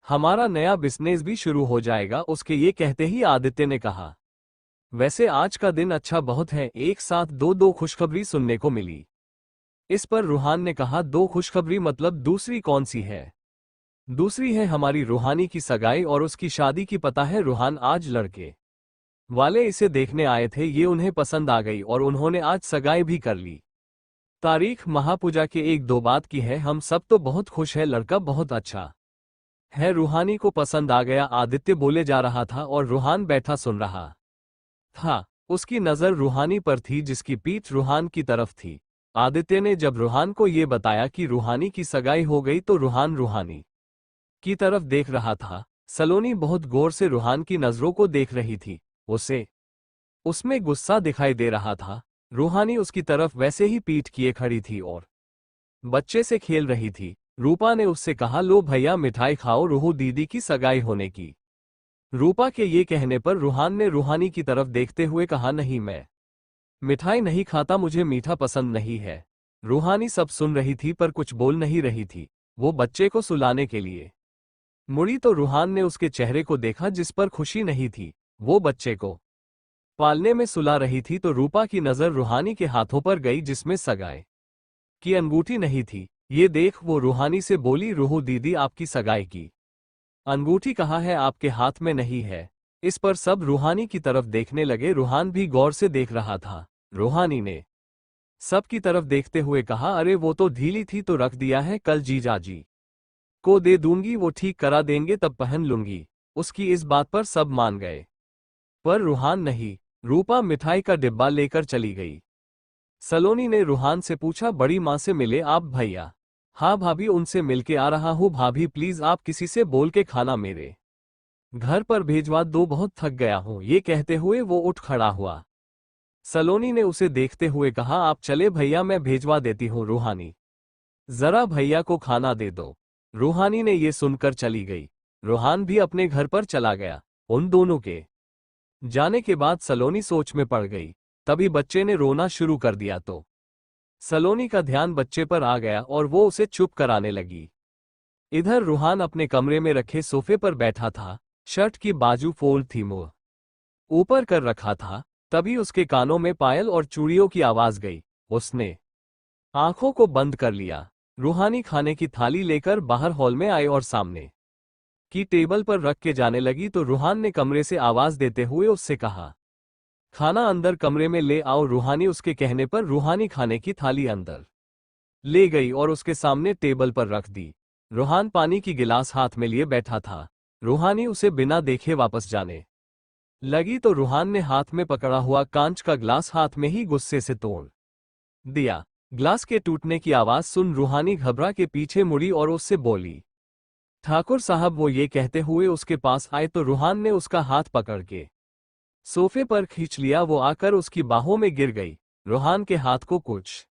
[SPEAKER 1] हमारा नया बिजनेस भी शुरू हो जाएगा। उसके ये कहते ही आदित्य ने कहा, वैसे आज का दिन अच्छा बहुत है, एक साथ दो दो खुशखबरी सुनने को मिली। इस पर रूहान ने कहा, दो खुशखबरी मतलब? दूसरी कौन सी है? दूसरी है हमारी रूहानी की सगाई और उसकी शादी की। पता है रूहान, आज लड़के वाले इसे देखने आए थे, ये उन्हें पसंद आ गई और उन्होंने आज सगाई भी कर ली। तारीख महापूजा के एक दो बाद की है। हम सब तो बहुत खुश है, लड़का बहुत अच्छा है, रूहानी को पसंद आ गया। आदित्य बोले जा रहा था और रूहान बैठा सुन रहा था। उसकी नजर रूहानी पर थी जिसकी पीठ रूहान की तरफ थी। आदित्य ने जब रूहान को ये बताया कि रूहानी की सगाई हो गई तो रूहान रूहानी की तरफ देख रहा था। सलोनी बहुत गौर से रूहान की नजरों को देख रही थी। उसे उसमें गुस्सा दिखाई दे रहा था। रूहानी उसकी तरफ वैसे ही पीठ किए खड़ी थी और बच्चे से खेल रही थी। रूपा ने उससे कहा, लो भैया मिठाई खाओ, रूहू दीदी की सगाई होने की। रूपा के ये कहने पर रूहान ने रूहानी की तरफ देखते हुए कहा, नहीं, मैं मिठाई नहीं खाता, मुझे मीठा पसंद नहीं है। रूहानी सब सुन रही थी पर कुछ बोल नहीं रही थी। वो बच्चे को सुलाने के लिए मुड़ी तो रूहान ने उसके चेहरे को देखा जिस पर खुशी नहीं थी। वो बच्चे को पालने में सुला रही थी तो रूपा की नजर रूहानी के हाथों पर गई जिसमें सगाई की अंगूठी नहीं थी। ये देख वो रूहानी से बोली, रूहू दीदी, आपकी सगाई की अंगूठी कहाँ है? आपके हाथ में नहीं है। इस पर सब रूहानी की तरफ देखने लगे। रूहान भी गौर से देख रहा था। रूहानी ने सब की तरफ देखते हुए कहा, अरे वो तो ढीली थी तो रख दिया है, कल जीजाजी को दे दूंगी, वो ठीक करा देंगे तब पहन लूंगी। उसकी इस बात पर सब मान गए, पर रूहान नहीं। रूपा मिठाई का डिब्बा लेकर चली गई। सलोनी ने रूहान से पूछा, बड़ी माँ से मिले आप भैया? हाँ भाभी, उनसे मिलके आ रहा हूँ। भाभी प्लीज आप किसी से बोल के खाना मेरे घर पर भेजवा दो, बहुत थक गया हूँ। ये कहते हुए वो उठ खड़ा हुआ। सलोनी ने उसे देखते हुए कहा, आप चले भैया, मैं भेजवा देती हूँ। रूहानी, जरा भैया को खाना दे दो। रूहानी ने ये सुनकर चली गई। रूहान भी अपने घर पर चला गया। उन दोनों के जाने के बाद सलोनी सोच में पड़ गई। तभी बच्चे ने रोना शुरू कर दिया तो सलोनी का ध्यान बच्चे पर आ गया और वो उसे चुप कराने लगी। इधर रूहान अपने कमरे में रखे सोफे पर बैठा था। शर्ट की बाजू फोल्ड थी, मुंह ऊपर कर रखा था। तभी उसके कानों में पायल और चूड़ियों की आवाज गई। उसने आंखों को बंद कर लिया। रूहानी खाने की थाली लेकर बाहर हॉल में आई और सामने की टेबल पर रख के जाने लगी तो रूहान ने कमरे से आवाज देते हुए उससे कहा, खाना अंदर कमरे में ले आओ। रूहानी उसके कहने पर रूहानी खाने की थाली अंदर ले गई और उसके सामने टेबल पर रख दी। रूहान पानी की गिलास हाथ में लिए बैठा था। रूहानी उसे बिना देखे वापस जाने लगी तो रूहान ने हाथ में पकड़ा हुआ कांच का ग्लास हाथ में ही गुस्से से तोड़ दिया। ग्लास के टूटने की आवाज सुन रूहानी घबरा के पीछे मुड़ी और उससे बोली, ठाकुर साहब। वो ये कहते हुए उसके पास आए तो रूहान ने उसका हाथ पकड़ के सोफे पर खींच लिया। वो आकर उसकी बाहों में गिर गई। रूहान के हाथ को कुछ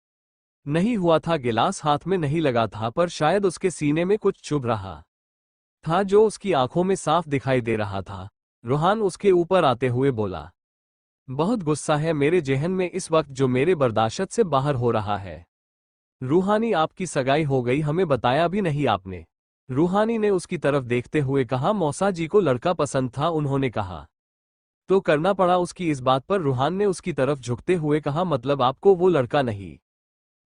[SPEAKER 1] नहीं हुआ था, गिलास हाथ में नहीं लगा था, पर शायद उसके सीने में कुछ चुभ रहा था जो उसकी आंखों में साफ दिखाई दे रहा था। रूहान उसके ऊपर आते हुए बोला, बहुत गुस्सा है मेरे जहन में इस वक्त जो मेरे बर्दाश्त से बाहर हो रहा है। रूहानी, आपकी सगाई हो गई, हमें बताया भी नहीं आपने। रूहानी ने उसकी तरफ देखते हुए कहा, मौसा जी को लड़का पसंद था, उन्होंने कहा तो करना पड़ा उसकी इस बात पर। रूहान ने उसकी तरफ झुकते हुए कहा, मतलब आपको वो लड़का नहीं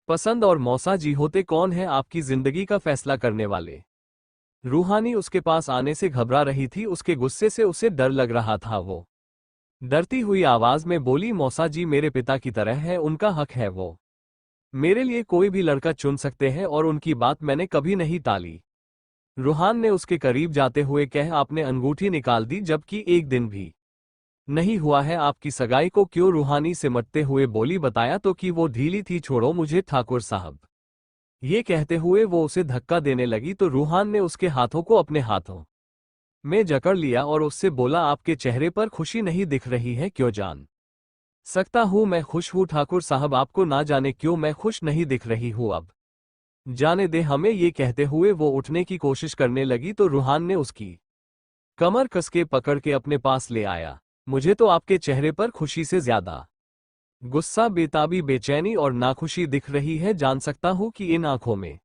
[SPEAKER 1] पसंद? और मौसा जी होते कौन है आपकी जिंदगी का फैसला करने वाले? रूहानी उसके पास आने से घबरा रही थी, उसके गुस्से से उसे डर लग रहा था। वो डरती हुई आवाज में बोली, मौसा जी मेरे पिता की तरह है, उनका हक है, वो मेरे लिए कोई भी लड़का चुन सकते हैं और उनकी बात मैंने कभी नहीं टाली। रूहान ने उसके करीब जाते हुए कहा, आपने अंगूठी निकाल दी जबकि एक दिन भी नहीं हुआ है आपकी सगाई को। क्यों? रूहानी सिमटते हुए बोली, बताया तो कि वो ढीली थी, छोड़ो मुझे ठाकुर साहब। ये कहते हुए वो उसे धक्का देने लगी तो रूहान ने उसके हाथों को अपने हाथों में जकड़ लिया और उससे बोला, आपके चेहरे पर खुशी नहीं दिख रही है, क्यों? जान सकता हूं मैं खुश हूं ठाकुर साहब, आपको ना जाने क्यों मैं खुश नहीं दिख रही हूं, अब जाने दे हमें। ये कहते हुए वो उठने की कोशिश करने लगी तो रूहान ने उसकी कमर कसके पकड़ के अपने पास ले आया। मुझे तो आपके चेहरे पर खुशी से ज्यादा गुस्सा, बेताबी, बेचैनी और नाखुशी दिख रही है। जान सकता हूं कि इन आंखों में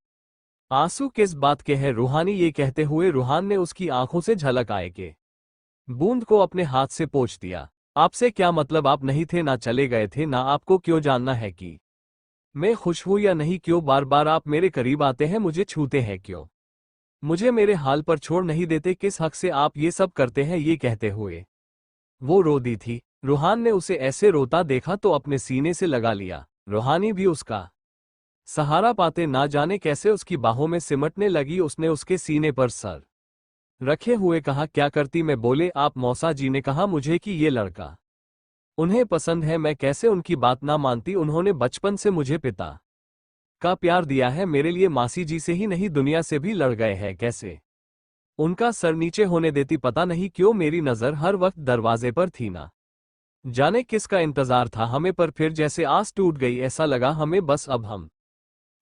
[SPEAKER 1] आंसू किस बात के हैं? रूहानी, ये कहते हुए रूहान ने उसकी आंखों से झलक आए के बूंद को अपने हाथ से पोंछ दिया। आपसे क्या मतलब? आप नहीं थे ना चले गए थे ना, आपको क्यों जानना है कि मैं खुश हूं या नहीं? क्यों बार बार आप मेरे करीब आते हैं, मुझे छूते हैं, क्यों मुझे मेरे हाल पर छोड़ नहीं देते? किस हक से आप ये सब करते हैं? ये कहते हुए वो रो दी थी। रूहान ने उसे ऐसे रोता देखा तो अपने सीने से लगा लिया। रूहानी भी उसका सहारा पाते ना जाने कैसे उसकी बाहों में सिमटने लगी। उसने उसके सीने पर सर रखे हुए कहा, क्या करती मैं? बोले आप? मौसा जी ने कहा मुझे कि ये लड़का उन्हें पसंद है, मैं कैसे उनकी बात ना मानती? उन्होंने बचपन से मुझे पिता का प्यार दिया है, मेरे लिए मासी जी से ही नहीं दुनिया से भी लड़ गए हैं, कैसे उनका सर नीचे होने देती? पता नहीं क्यों मेरी नजर हर वक्त दरवाजे पर थी, ना जाने किसका इंतजार था हमें, पर फिर जैसे आस टूट गई, ऐसा लगा हमें बस अब हम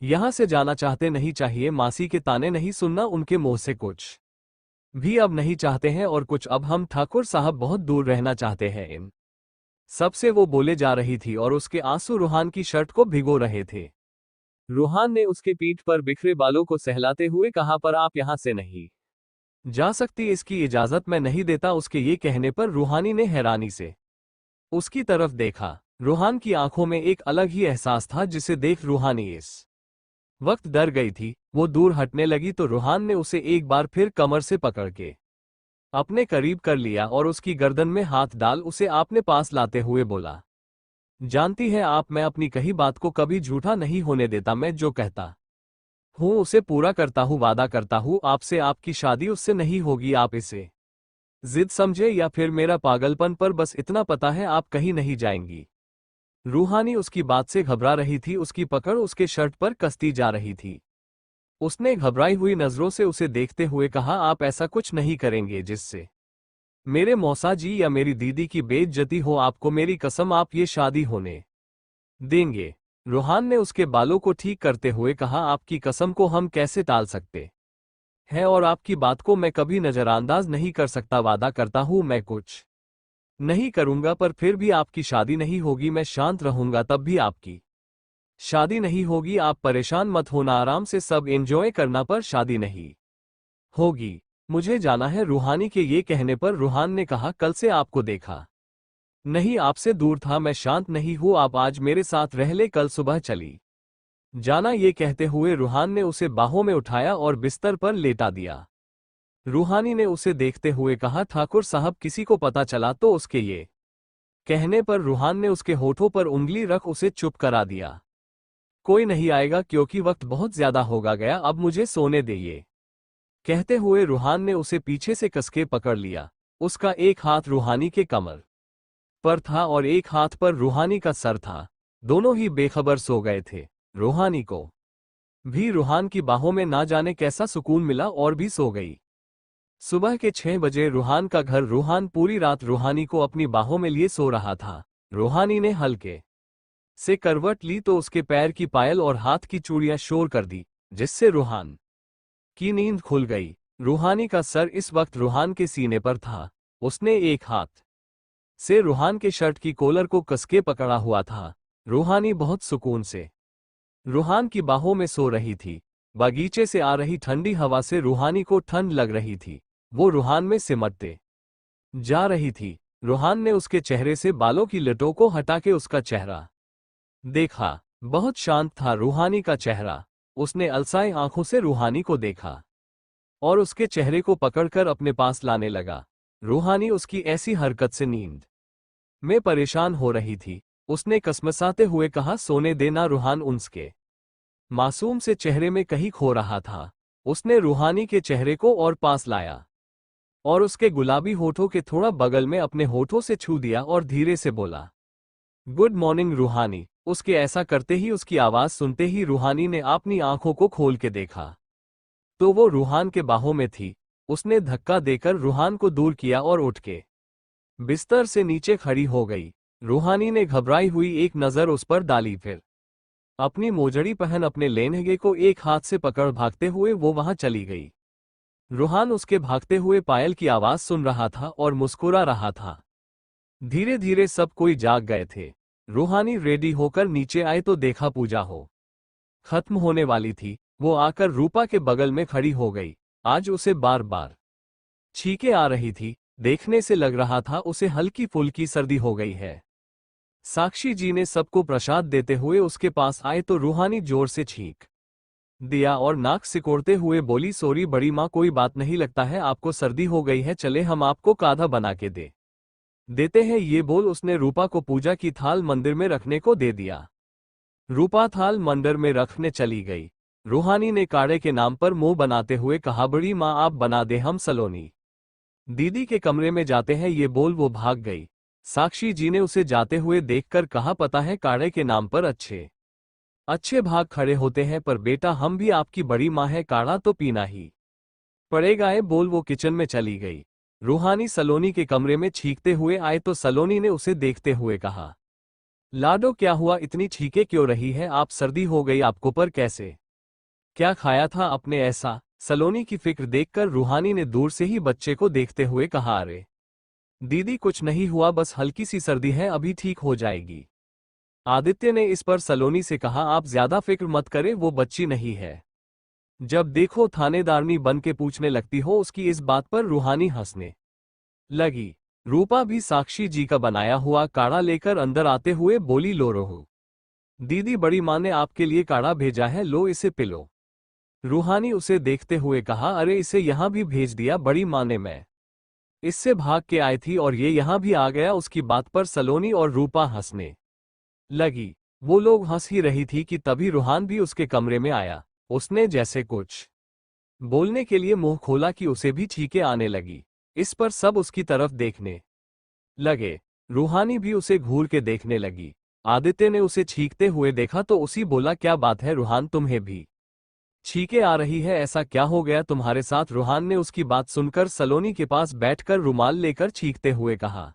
[SPEAKER 1] यहां से जाना चाहते नहीं चाहिए। मासी के ताने नहीं सुनना, उनके मुंह से कुछ भी अब नहीं चाहते हैं, और कुछ अब हम ठाकुर साहब बहुत दूर रहना चाहते हैं। इन सबसे वो बोले जा रही थी और उसके आंसू रूहान की शर्ट को भिगो रहे थे। रूहान ने उसके पीठ पर बिखरे बालों को सहलाते हुए कहा, पर आप यहां से नहीं जा सकती, इसकी इजाजत मैं नहीं देता। उसके ये कहने पर रूहानी ने हैरानी से उसकी तरफ देखा। रूहान की आंखों में एक अलग ही एहसास था जिसे देख रूहानी इस वक्त डर गई थी। वो दूर हटने लगी तो रूहान ने उसे एक बार फिर कमर से पकड़ के अपने करीब कर लिया और उसकी गर्दन में हाथ डाल उसे अपने पास लाते हुए बोला, जानती हैं आप, मैं अपनी कही बात को कभी झूठा नहीं होने देता। मैं जो कहता हूं उसे पूरा करता हूं, वादा करता हूं आपसे, आपकी शादी उससे नहीं होगी। आप इसे जिद समझे या फिर मेरा पागलपन, पर बस इतना पता है आप कहीं नहीं जाएंगी। रूहानी उसकी बात से घबरा रही थी, उसकी पकड़ उसके शर्ट पर कसती जा रही थी। उसने घबराई हुई नजरों से उसे देखते हुए कहा, आप ऐसा कुछ नहीं करेंगे जिससे मेरे मौसा जी या मेरी दीदी की बेइज्जती हो? आपको मेरी कसम, आप ये शादी होने देंगे? रूहान ने उसके बालों को ठीक करते हुए कहा, आपकी कसम को हम कैसे टाल सकते हैं, और आपकी बात को मैं कभी नजरअंदाज नहीं कर सकता। वादा करता हूं मैं कुछ नहीं करूंगा, पर फिर भी आपकी शादी नहीं होगी। मैं शांत रहूंगा तब भी आपकी शादी नहीं होगी। आप परेशान मत होना, आराम से सब एंजॉय करना, पर शादी नहीं होगी। मुझे जाना है। रूहानी के ये कहने पर रूहान ने कहा, कल से आपको देखा नहीं, आपसे दूर था। मैं शांत नहीं हूं, आप आज मेरे साथ रह ले, कल सुबह चली जाना। ये कहते हुए रूहान ने उसे बाहों में उठाया और बिस्तर पर लेटा दिया। रूहानी ने उसे देखते हुए कहा, ठाकुर साहब किसी को पता चला तो? उसके ये कहने पर रूहान ने उसके होठों पर उंगली रख उसे चुप करा दिया। कोई नहीं आएगा क्योंकि वक्त बहुत ज्यादा होगा गया, अब मुझे सोने दे। ये कहते हुए रूहान ने उसे पीछे से कसके पकड़ लिया। उसका एक हाथ रूहानी के कमर पर था और एक हाथ पर रूहानी का सर था। दोनों ही बेखबर सो गए थे। रूहानी को भी रूहान की बाहों में ना जाने कैसा सुकून मिला और भी सो गई। सुबह के 6 बजे रूहान का घर। रूहान पूरी रात रूहानी को अपनी बाहों में लिए सो रहा था। रूहानी ने हल्के से करवट ली तो उसके पैर की पायल और हाथ की चूड़ियां शोर कर दी, जिससे रूहान की नींद खुल गई। रूहानी का सर इस वक्त रूहान के सीने पर था। उसने एक हाथ से रूहान के शर्ट की कॉलर को कसके पकड़ा हुआ था। रूहानी बहुत सुकून से रूहान की बाहों में सो रही थी। बगीचे से आ रही ठंडी हवा से रूहानी को ठंड लग रही थी। वो रूहान में सिमटते जा रही थी। रूहान ने उसके चेहरे से बालों की लटों को हटा के उसका चेहरा देखा। बहुत शांत था रूहानी का चेहरा। उसने अलसाए आंखों से रूहानी को देखा और उसके चेहरे को पकड़कर अपने पास लाने लगा। रूहानी उसकी ऐसी हरकत से नींद में परेशान हो रही थी। उसने कसमसाते हुए कहा, सोने देना। रूहान उसके मासूम से चेहरे में कहीं खो रहा था। उसने रूहानी के चेहरे को और पास लाया और उसके गुलाबी होठों के थोड़ा बगल में अपने होठों से छू दिया और धीरे से बोला, गुड मॉर्निंग रूहानी। उसके ऐसा करते ही उसकी आवाज सुनते ही रूहानी ने अपनी आंखों को खोल के देखा तो वो रूहान के बाहों में थी। उसने धक्का देकर रूहान को दूर किया और उठ के बिस्तर से नीचे खड़ी हो गई। रूहानी ने घबराई हुई एक नजर उस पर डाली, फिर अपनी मोजड़ी पहन अपने लेहंगे को एक हाथ से पकड़ भागते हुए वो वहां चली गई। रूहान उसके भागते हुए पायल की आवाज सुन रहा था और मुस्कुरा रहा था। धीरे धीरे सब कोई जाग गए थे। रूहानी रेडी होकर नीचे आए तो देखा पूजा हो खत्म होने वाली थी। वो आकर रूपा के बगल में खड़ी हो गई। आज उसे बार बार छींकें आ रही थी। देखने से लग रहा था उसे हल्की फुल्की सर्दी हो गई है। साक्षी जी ने सबको प्रसाद देते हुए उसके पास आए तो रूहानी जोर से छींक दिया और नाक सिकोड़ते हुए बोली, सॉरी बड़ी माँ, कोई बात नहीं, लगता है आपको सर्दी हो गई है, चले हम आपको काढ़ा बना के देते हैं। ये बोल उसने रूपा को पूजा की थाल मंदिर में रखने को दे दिया। रूपा थाल मंदिर में रखने चली गई। रूहानी ने काढ़े के नाम पर मुंह बनाते हुए कहा, बड़ी माँ आप बना दे, हम सलोनी दीदी के कमरे में जाते हैं। ये बोल वो भाग गई। साक्षी जी ने उसे जाते हुए देखकर कहा, पता है काढ़े के नाम पर अच्छे अच्छे भाग खड़े होते हैं, पर बेटा हम भी आपकी बड़ी माँ है, काढ़ा तो पीना ही पड़ेगा। है बोल वो किचन में चली गई। रूहानी सलोनी के कमरे में छींकते हुए आए तो सलोनी ने उसे देखते हुए कहा, लाडो क्या हुआ, इतनी छींके क्यों रही है आप, सर्दी हो गई आपको, पर कैसे क्या खाया था आपने ऐसा। सलोनी की फिक्र देखकर रूहानी ने दूर से ही बच्चे को देखते हुए कहा, अरे दीदी कुछ नहीं हुआ, बस हल्की सी सर्दी है, अभी ठीक हो जाएगी। आदित्य ने इस पर सलोनी से कहा, आप ज्यादा फिक्र मत करें, वो बच्ची नहीं है, जब देखो थानेदारनी बन के पूछने लगती हो। उसकी इस बात पर रूहानी हंसने लगी। रूपा भी साक्षी जी का बनाया हुआ काढ़ा लेकर अंदर आते हुए बोली, लो रोहू दीदी, बड़ी माँ ने आपके लिए काढ़ा भेजा है, लो इसे पिलो। रूहानी उसे देखते हुए कहा, अरे इसे यहां भी भेज दिया बड़ी माँ ने, मैं इससे भाग के आई थी और ये यहां भी आ गया। उसकी बात पर सलोनी और रूपा हंसने लगी। वो लोग हंस ही रही थी कि तभी रूहान भी उसके कमरे में आया। उसने जैसे कुछ बोलने के लिए मुंह खोला कि उसे भी छींकें आने लगी। इस पर सब उसकी तरफ देखने लगे। रूहानी भी उसे घूर के देखने लगी। आदित्य ने उसे छींकते हुए देखा तो उसी बोला, क्या बात है रूहान, तुम्हें भी छींकें आ रही है, ऐसा क्या हो गया तुम्हारे साथ। रूहान ने उसकी बात सुनकर सलोनी के पास बैठकर रुमाल लेकर छींकते हुए कहा,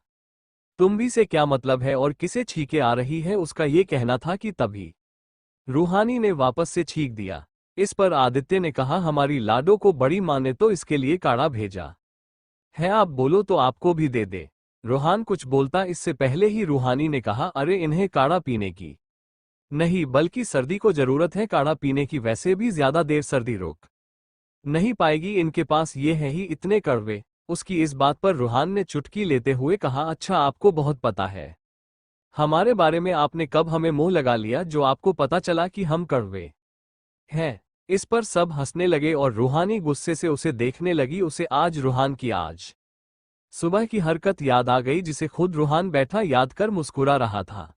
[SPEAKER 1] तुम भी से क्या मतलब है और किसे छींकें आ रही है, उसका ये कहना था कि तभी रूहानी ने वापस से छींक दिया। इस पर आदित्य ने कहा, हमारी लाडो को बड़ी माँ ने तो इसके लिए काढ़ा भेजा है, आप बोलो तो आपको भी दे दे। रूहान कुछ बोलता इससे पहले ही रूहानी ने कहा, अरे इन्हें काढ़ा पीने की नहीं बल्कि सर्दी को जरूरत है काढ़ा पीने की, वैसे भी ज्यादा देर सर्दी रोक नहीं पाएगी, इनके पास ये है ही इतने कड़वे। उसकी इस बात पर रूहान ने चुटकी लेते हुए कहा, अच्छा आपको बहुत पता है हमारे बारे में, आपने कब हमें मुंह लगा लिया जो आपको पता चला कि हम कड़वे हैं। इस पर सब हंसने लगे और रूहानी गुस्से से उसे देखने लगी। उसे आज रूहान की आज सुबह की हरकत याद आ गई जिसे खुद रूहान बैठा याद कर मुस्कुरा रहा था।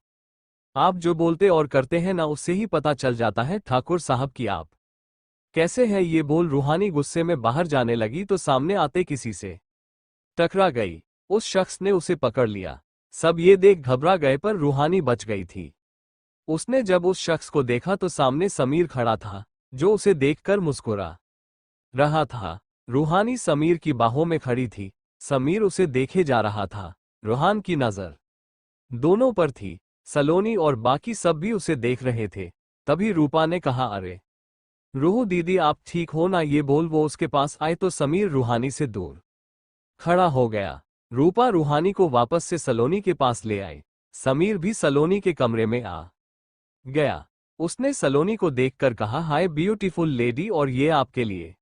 [SPEAKER 1] आप जो बोलते और करते हैं ना, उससे ही पता चल जाता है ठाकुर साहब की आप कैसे हैं। ये बोल रूहानी गुस्से में बाहर जाने लगी तो सामने आते किसी से टकरा गई। उस शख्स ने उसे पकड़ लिया। सब ये देख घबरा गए पर रूहानी बच गई थी। उसने जब उस शख्स को देखा तो सामने समीर खड़ा था जो उसे देखकर मुस्कुरा रहा था। रूहानी समीर की बाहों में खड़ी थी। समीर उसे देखे जा रहा था। रूहान की नजर दोनों पर थी। सलोनी और बाकी सब भी उसे देख रहे थे। तभी रूपा ने कहा, अरे रूह दीदी, आप ठीक हो ना? ये बोल वो उसके पास आए तो समीर रूहानी से दूर खड़ा हो गया। रूपा रूहानी को वापस से सलोनी के पास ले आई। समीर भी सलोनी के कमरे में आ गया। उसने सलोनी को देखकर कहा, हाय ब्यूटीफुल लेडी, और ये आपके लिए।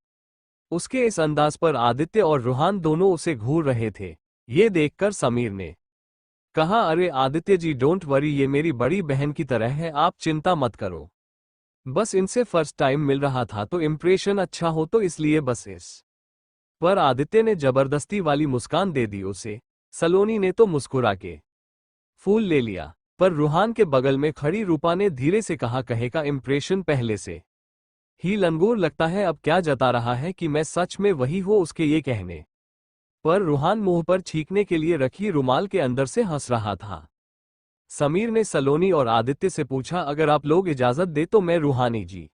[SPEAKER 1] उसके इस अंदाज पर आदित्य और रूहान दोनों उसे घूर रहे थे। ये देखकर समीर ने कहा, अरे आदित्य जी, डोंट वरी, ये मेरी बड़ी बहन की तरह है, आप चिंता मत करो। बस इनसे फर्स्ट टाइम मिल रहा था तो इम्प्रेशन अच्छा हो तो इसलिए बस इस पर आदित्य ने जबरदस्ती वाली मुस्कान दे दी उसे। सलोनी ने तो मुस्कुरा के फूल ले लिया। पर रूहान के बगल में खड़ी रूपा ने धीरे से कहा, कहे का इम्प्रेशन पहले से ही लंगूर लगता है, अब क्या जता रहा है कि मैं सच में वही हूं? उसके ये कहने पर रूहान मुंह पर छींकने के लिए रखी रुमाल के अंदर से हंस रहा था। समीर ने सलोनी और आदित्य से पूछा, अगर आप लोग इजाजत दे तो मैं रूहानी जी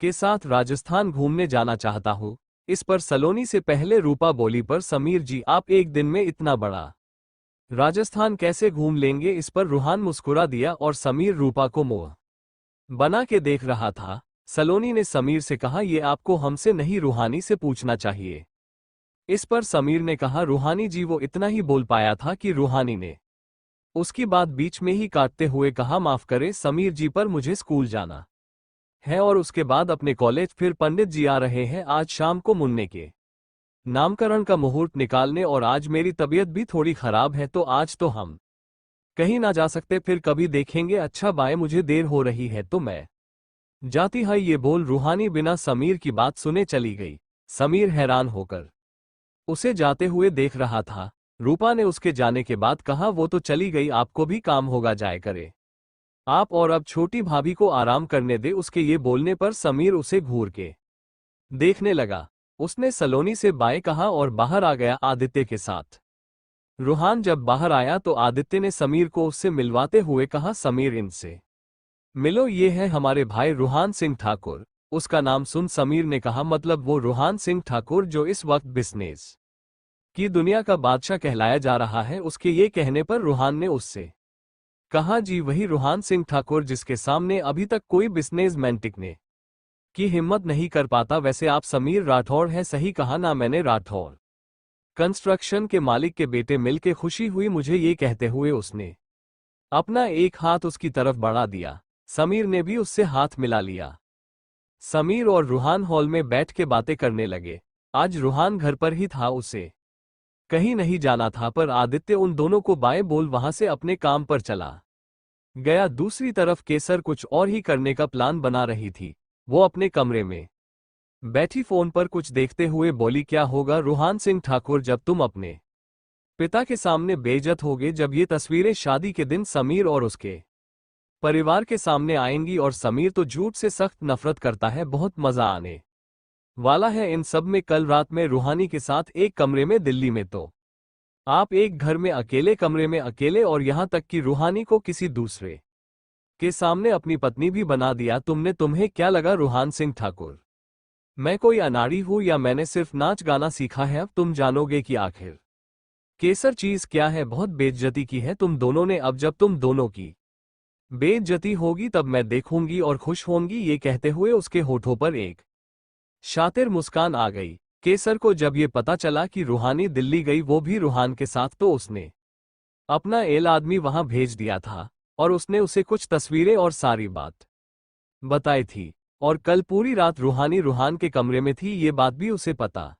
[SPEAKER 1] के साथ राजस्थान घूमने जाना चाहता हूं। इस पर सलोनी से पहले रूपा बोली, पर समीर जी, आप एक दिन में इतना बड़ा राजस्थान कैसे घूम लेंगे? इस पर रूहान मुस्कुरा दिया और समीर रूपा को मुंह बना के देख रहा था। सलोनी ने समीर से कहा, यह आपको हमसे नहीं रूहानी से पूछना चाहिए। इस पर समीर ने कहा, रूहानी जी, वो इतना ही बोल पाया था कि रूहानी ने उसकी बात बीच में ही काटते हुए कहा, माफ करे समीर जी, पर मुझे स्कूल जाना है और उसके बाद अपने कॉलेज। फिर पंडित जी आ रहे हैं आज शाम को मुन्ने के नामकरण का मुहूर्त निकालने, और आज मेरी तबीयत भी थोड़ी खराब है तो आज तो हम कहीं ना जा सकते, फिर कभी देखेंगे। अच्छा बाय, मुझे देर हो रही है तो मैं जाती है। ये बोल रूहानी बिना समीर की बात सुने चली गई। समीर हैरान होकर उसे जाते हुए देख रहा था। रूपा ने उसके जाने के बाद कहा, वो तो चली गई, आपको भी काम होगा, जाए करे आप, और अब छोटी भाभी को आराम करने दे। उसके ये बोलने पर समीर उसे घूर के देखने लगा। उसने सलोनी से बाय कहा और बाहर आ गया आदित्य के साथ। रूहान जब बाहर आया तो आदित्य ने समीर को उससे मिलवाते हुए कहा, समीर, इनसे मिलो, ये है हमारे भाई रूहान सिंह ठाकुर। उसका नाम सुन समीर ने कहा, मतलब वो रूहान सिंह ठाकुर जो इस वक्त बिजनेस की दुनिया का बादशाह कहलाया जा रहा है? उसके ये कहने पर रूहान ने उससे कहा, जी वही रूहान सिंह ठाकुर जिसके सामने अभी तक कोई बिजनेसमैन टिकने की हिम्मत नहीं कर पाता। वैसे आप समीर राठौड़ हैं, सही कहा ना मैंने? राठौड़ कंस्ट्रक्शन के मालिक के बेटे। मिलके खुशी हुई मुझे, ये कहते हुए उसने अपना एक हाथ उसकी तरफ बढ़ा दिया। समीर ने भी उससे हाथ मिला लिया। समीर और रूहान हॉल में बैठ के बातें करने लगे। आज रूहान घर पर ही था, उसे कहीं नहीं जाना था, पर आदित्य उन दोनों को बाय बोल वहां से अपने काम पर चला गया। दूसरी तरफ केसर कुछ और ही करने का प्लान बना रही थी। वो अपने कमरे में बैठी फोन पर कुछ देखते हुए बोली, क्या होगा रूहान सिंह ठाकुर जब तुम अपने पिता के सामने बेइज्जत होगे, जब ये तस्वीरें शादी के दिन समीर और उसके परिवार के सामने आएंगी। और समीर तो झूठ से सख्त नफरत करता है, बहुत मजा आने वाला है इन सब में। कल रात में रूहानी के साथ एक कमरे में, दिल्ली में तो आप एक घर में अकेले, कमरे में अकेले, और यहां तक कि रूहानी को किसी दूसरे के सामने अपनी पत्नी भी बना दिया तुमने। तुम्हें क्या लगा रूहान सिंह ठाकुर, मैं कोई अनाड़ी हूं या मैंने सिर्फ नाच गाना सीखा है? अब तुम जानोगे कि आखिर केसर चीज क्या है। बहुत बेइज्जती की है तुम दोनों ने। अब जब तुम दोनों की बेइज्जती होगी तब मैं देखूंगी और खुश होंगी। ये कहते हुए उसके होठों पर एक शातिर मुस्कान आ गई। केसर को जब ये पता चला कि रूहानी दिल्ली गई, वो भी रूहान के साथ, तो उसने अपना एल आदमी वहां भेज दिया था और उसने उसे कुछ तस्वीरें और सारी बात बताई थी। और कल पूरी रात रूहानी रूहान के कमरे में थी, ये बात भी उसे पता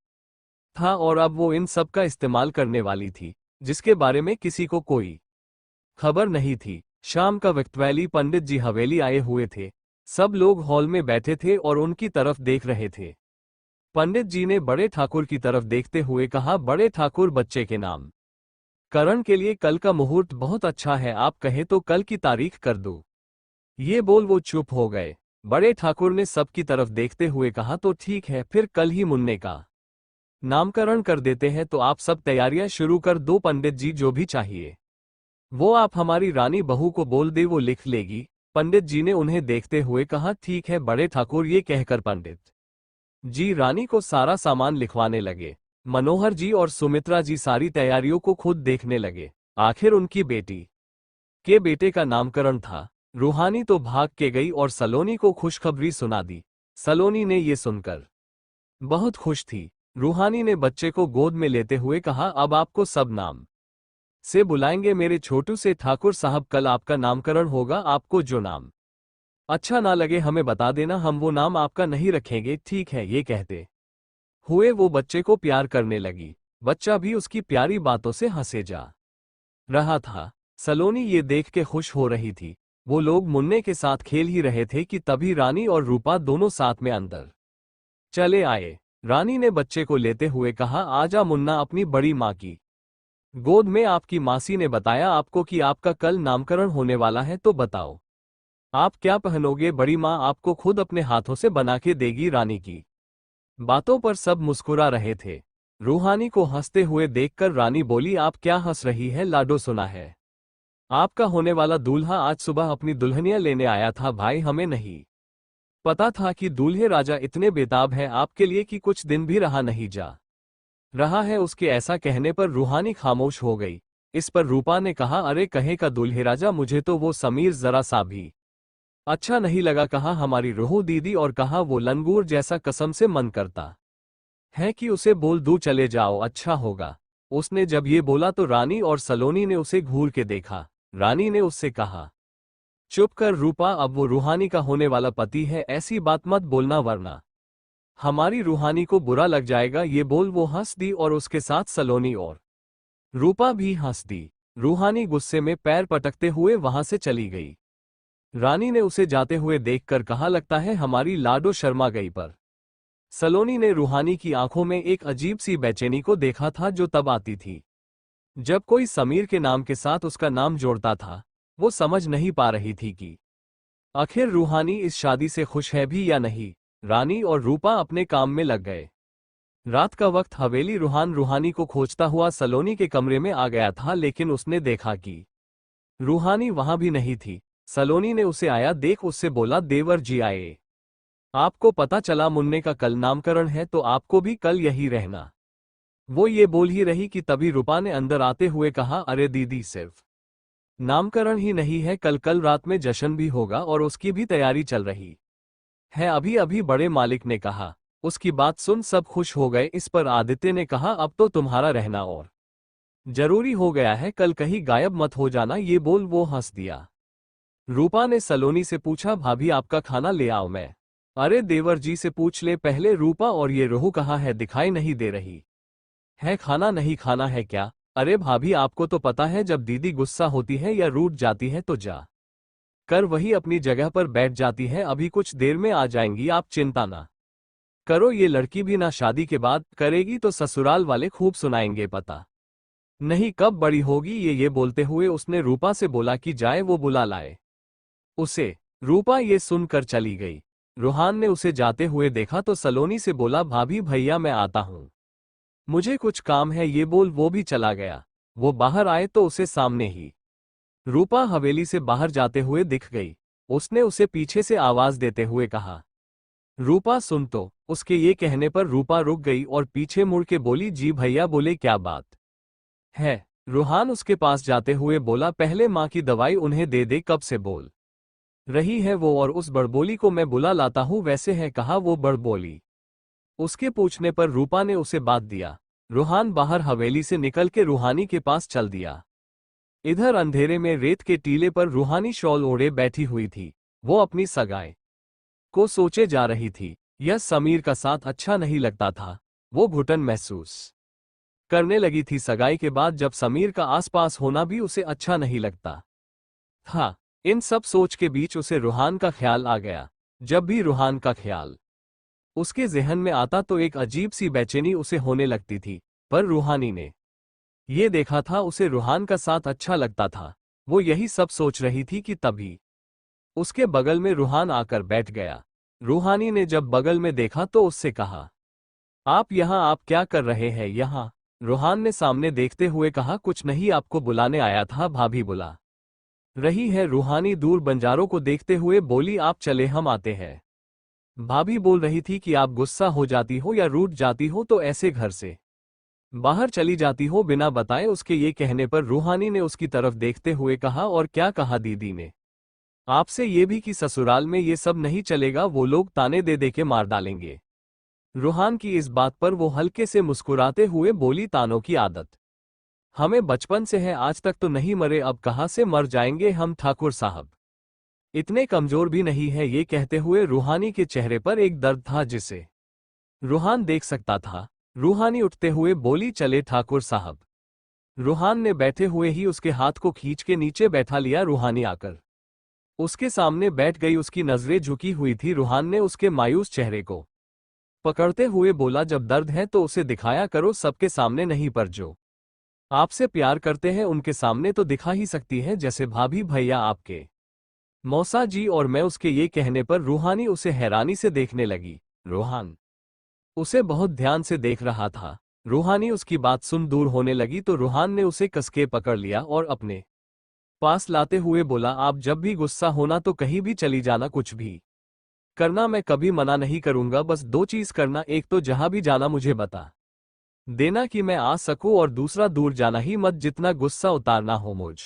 [SPEAKER 1] था, और अब वो इन सब का इस्तेमाल करने वाली थी, जिसके बारे में किसी को कोई खबर नहीं थी। शाम का वक्त, वैली पंडित जी हवेली आए हुए थे। सब लोग हॉल में बैठे थे और उनकी तरफ देख रहे थे। पंडित जी ने बड़े ठाकुर की तरफ देखते हुए कहा, बड़े ठाकुर, बच्चे के नाम करण के लिए कल का मुहूर्त बहुत अच्छा है, आप कहे तो कल की तारीख कर दो। ये बोल वो चुप हो गए। बड़े ठाकुर ने सबकी तरफ देखते हुए कहा, तो ठीक है, फिर कल ही मुन्ने का नामकरण कर देते हैं। तो आप सब तैयारियां शुरू कर दो, पंडित जी जो भी चाहिए वो आप हमारी रानी बहू को बोल दे, वो लिख लेगी। पंडित जी ने उन्हें देखते हुए कहा, ठीक है बड़े ठाकुर। ये कहकर पंडित जी रानी को सारा सामान लिखवाने लगे। मनोहर जी और सुमित्रा जी सारी तैयारियों को खुद देखने लगे। आखिर उनकी बेटी के बेटे का नामकरण था। रूहानी तो भाग के गई और सलोनी को खुशखबरी सुना दी। सलोनी ने ये सुनकर बहुत खुश थी। रूहानी ने बच्चे को गोद में लेते हुए कहा, अब आपको सब नाम से बुलाएंगे मेरे छोटू से ठाकुर साहब। कल आपका नामकरण होगा। आपको जो नाम अच्छा ना लगे हमें बता देना, हम वो नाम आपका नहीं रखेंगे, ठीक है। ये कहते हुए वो बच्चे को प्यार करने लगी। बच्चा भी उसकी प्यारी बातों से हंसे जा रहा था। सलोनी ये देख के खुश हो रही थी। वो लोग मुन्ने के साथ खेल ही रहे थे कि तभी रानी और रूपा दोनों साथ में अंदर चले आए। रानी ने बच्चे को लेते हुए कहा, आजा मुन्ना अपनी बड़ी माँ की गोद में। आपकी मासी ने बताया आपको कि आपका कल नामकरण होने वाला है, तो बताओ आप क्या पहनोगे। बड़ी माँ आपको खुद अपने हाथों से बना के देगी। रानी की बातों पर सब मुस्कुरा रहे थे। रूहानी को हंसते हुए देखकर रानी बोली, आप क्या हंस रही है लाडो। सुना है आपका होने वाला दूल्हा आज सुबह अपनी दुल्हनिया लेने आया था। भाई हमें नहीं पता था कि दूल्हे राजा इतने बेताब हैं आपके लिए कि कुछ दिन भी रहा नहीं जा रहा है। उसके ऐसा कहने पर रूहानी खामोश हो गई। इस पर रूपा ने कहा, अरे कहे का दूल्हे राजा, मुझे तो वो समीर जरा सा भी अच्छा नहीं लगा। कहा हमारी रूह दीदी और कहा वो लंगूर जैसा। कसम से मन करता है कि उसे बोल दूं चले जाओ, अच्छा होगा। उसने जब ये बोला तो रानी और सलोनी ने उसे घूर के देखा। रानी ने उससे कहा, चुप कर रूपा, अब वो रूहानी का होने वाला पति है, ऐसी बात मत बोलना वरना हमारी रूहानी को बुरा लग जाएगा। ये बोल वो हंस दी और उसके साथ सलोनी और रूपा भी हंस दी। रूहानी गुस्से में पैर पटकते हुए वहां से चली गई। रानी ने उसे जाते हुए देखकर कहा, लगता है हमारी लाडो शर्मा गई। पर सलोनी ने रूहानी की आंखों में एक अजीब सी बेचैनी को देखा था जो तब आती थी जब कोई समीर के नाम के साथ उसका नाम जोड़ता था। वो समझ नहीं पा रही थी कि आखिर रूहानी इस शादी से खुश है भी या नहीं। रानी और रूपा अपने काम में लग गए। रात का वक्त हवेली रूहानी को खोजता हुआ सलोनी के कमरे में आ गया था, लेकिन उसने देखा कि रूहानी वहां भी नहीं थी। सलोनी ने उसे आया देख उससे बोला, देवर जी आए। आपको पता चला मुन्ने का कल नामकरण है, तो आपको भी कल यही रहना। वो ये बोल ही रही कि तभी रूपा ने अंदर आते हुए कहा, अरे दीदी, सिर्फ नामकरण ही नहीं है, कल कल रात में जश्न भी होगा और उसकी भी तैयारी चल रही है। अभी अभी बड़े मालिक ने कहा। उसकी बात सुन सब खुश हो गए। इस पर आदित्य ने कहा, अब तो तुम्हारा रहना और जरूरी हो गया है, कल कहीं गायब मत हो जाना। ये बोल वो हंस दिया। रूपा ने सलोनी से पूछा, भाभी आपका खाना ले आओ मैं। अरे देवर जी से पूछ ले पहले। रूपा, और ये रोहू कहाँ है, दिखाई नहीं दे रही है। खाना नहीं खाना है क्या। अरे भाभी आपको तो पता है जब दीदी गुस्सा होती है या रूठ जाती है तो जा कर वही अपनी जगह पर बैठ जाती है। अभी कुछ देर में आ जाएंगी, आप चिंता ना करो। ये लड़की भी ना शादी के बाद करेगी तो ससुराल वाले खूब सुनाएंगे, पता नहीं कब बड़ी होगी। ये बोलते हुए उसने रूपा से बोला कि जाए वो बुला लाए उसे। रूपा ये सुनकर चली गई। रूहान ने उसे जाते हुए देखा तो सलोनी से बोला, भाभी भैया मैं आता हूं, मुझे कुछ काम है। ये बोल वो भी चला गया। वो बाहर आए तो उसे सामने ही रूपा हवेली से बाहर जाते हुए दिख गई। उसने उसे पीछे से आवाज देते हुए कहा, रूपा सुन। तो उसके ये कहने पर रूपा रुक गई और पीछे मुड़ के बोली, जी भैया बोले, क्या बात है। रूहान उसके पास जाते हुए बोला, पहले माँ की दवाई उन्हें दे दे, कब से बोल रही है वो, और उस बड़बोली को मैं बुला लाता हूँ। वैसे है कहा वो बड़बोली। उसके पूछने पर रूपा ने उसे बात दिया। रूहान बाहर हवेली से निकल के रूहानी के पास चल दिया। इधर अंधेरे में रेत के टीले पर रूहानी शॉल ओढ़े बैठी हुई थी। वो अपनी सगाई को सोचे जा रही थी। यह समीर का साथ अच्छा नहीं लगता था। वो घुटन महसूस करने लगी थी। सगाई के बाद जब समीर का आसपास होना भी उसे अच्छा नहीं लगता था। इन सब सोच के बीच उसे रूहान का ख्याल आ गया। जब भी रूहान का ख्याल उसके ज़हन में आता तो एक अजीब सी बेचैनी उसे होने लगती थी। पर रूहानी ने ये देखा था उसे रूहान का साथ अच्छा लगता था। वो यही सब सोच रही थी कि तभी उसके बगल में रूहान आकर बैठ गया। रूहानी ने जब बगल में देखा तो उससे कहा, आप यहाँ, आप क्या कर रहे हैं यहाँ। रूहान ने सामने देखते हुए कहा, कुछ नहीं, आपको बुलाने आया था, भाभी बुला रही है। रूहानी दूर बंजारों को देखते हुए बोली, आप चले हम आते हैं। भाभी बोल रही थी कि आप गुस्सा हो जाती हो या रूठ जाती हो तो ऐसे घर से बाहर चली जाती हो बिना बताए। उसके ये कहने पर रूहानी ने उसकी तरफ देखते हुए कहा, और क्या कहा दीदी ने आपसे? ये भी कि ससुराल में ये सब नहीं चलेगा, वो लोग ताने दे दे के मार डालेंगे। रूहान की इस बात पर वो हल्के से मुस्कुराते हुए बोली, तानों की आदत हमें बचपन से है, आज तक तो नहीं मरे, अब कहाँ से मर जाएंगे हम ठाकुर साहब, इतने कमजोर भी नहीं है। ये कहते हुए रूहानी के चेहरे पर एक दर्द था जिसे रूहान देख सकता था। रूहानी उठते हुए बोली, चले ठाकुर साहब। रूहान ने बैठे हुए ही उसके हाथ को खींच के नीचे बैठा लिया। रूहानी आकर उसके सामने बैठ गई। उसकी नजरें झुकी हुई थी। रूहान ने उसके मायूस चेहरे को पकड़ते हुए बोला, जब दर्द है तो उसे दिखाया करो, सबके सामने नहीं, पर जो आपसे प्यार करते हैं उनके सामने तो दिखा ही सकती है, जैसे भाभी, भैया, आपके मौसा जी और मैं। उसके ये कहने पर रूहानी उसे हैरानी से देखने लगी। रूहान उसे बहुत ध्यान से देख रहा था। रूहानी उसकी बात सुन दूर होने लगी तो रूहान ने उसे कसके पकड़ लिया और अपने पास लाते हुए बोला, आप जब भी गुस्सा होना तो कहीं भी चली जाना, कुछ भी करना, मैं कभी मना नहीं करूंगा, बस दो चीज करना, एक तो जहां भी जाना मुझे बता देना कि मैं आ सकूं, और दूसरा दूर जाना ही मत, जितना गुस्सा उतारना हो मुझ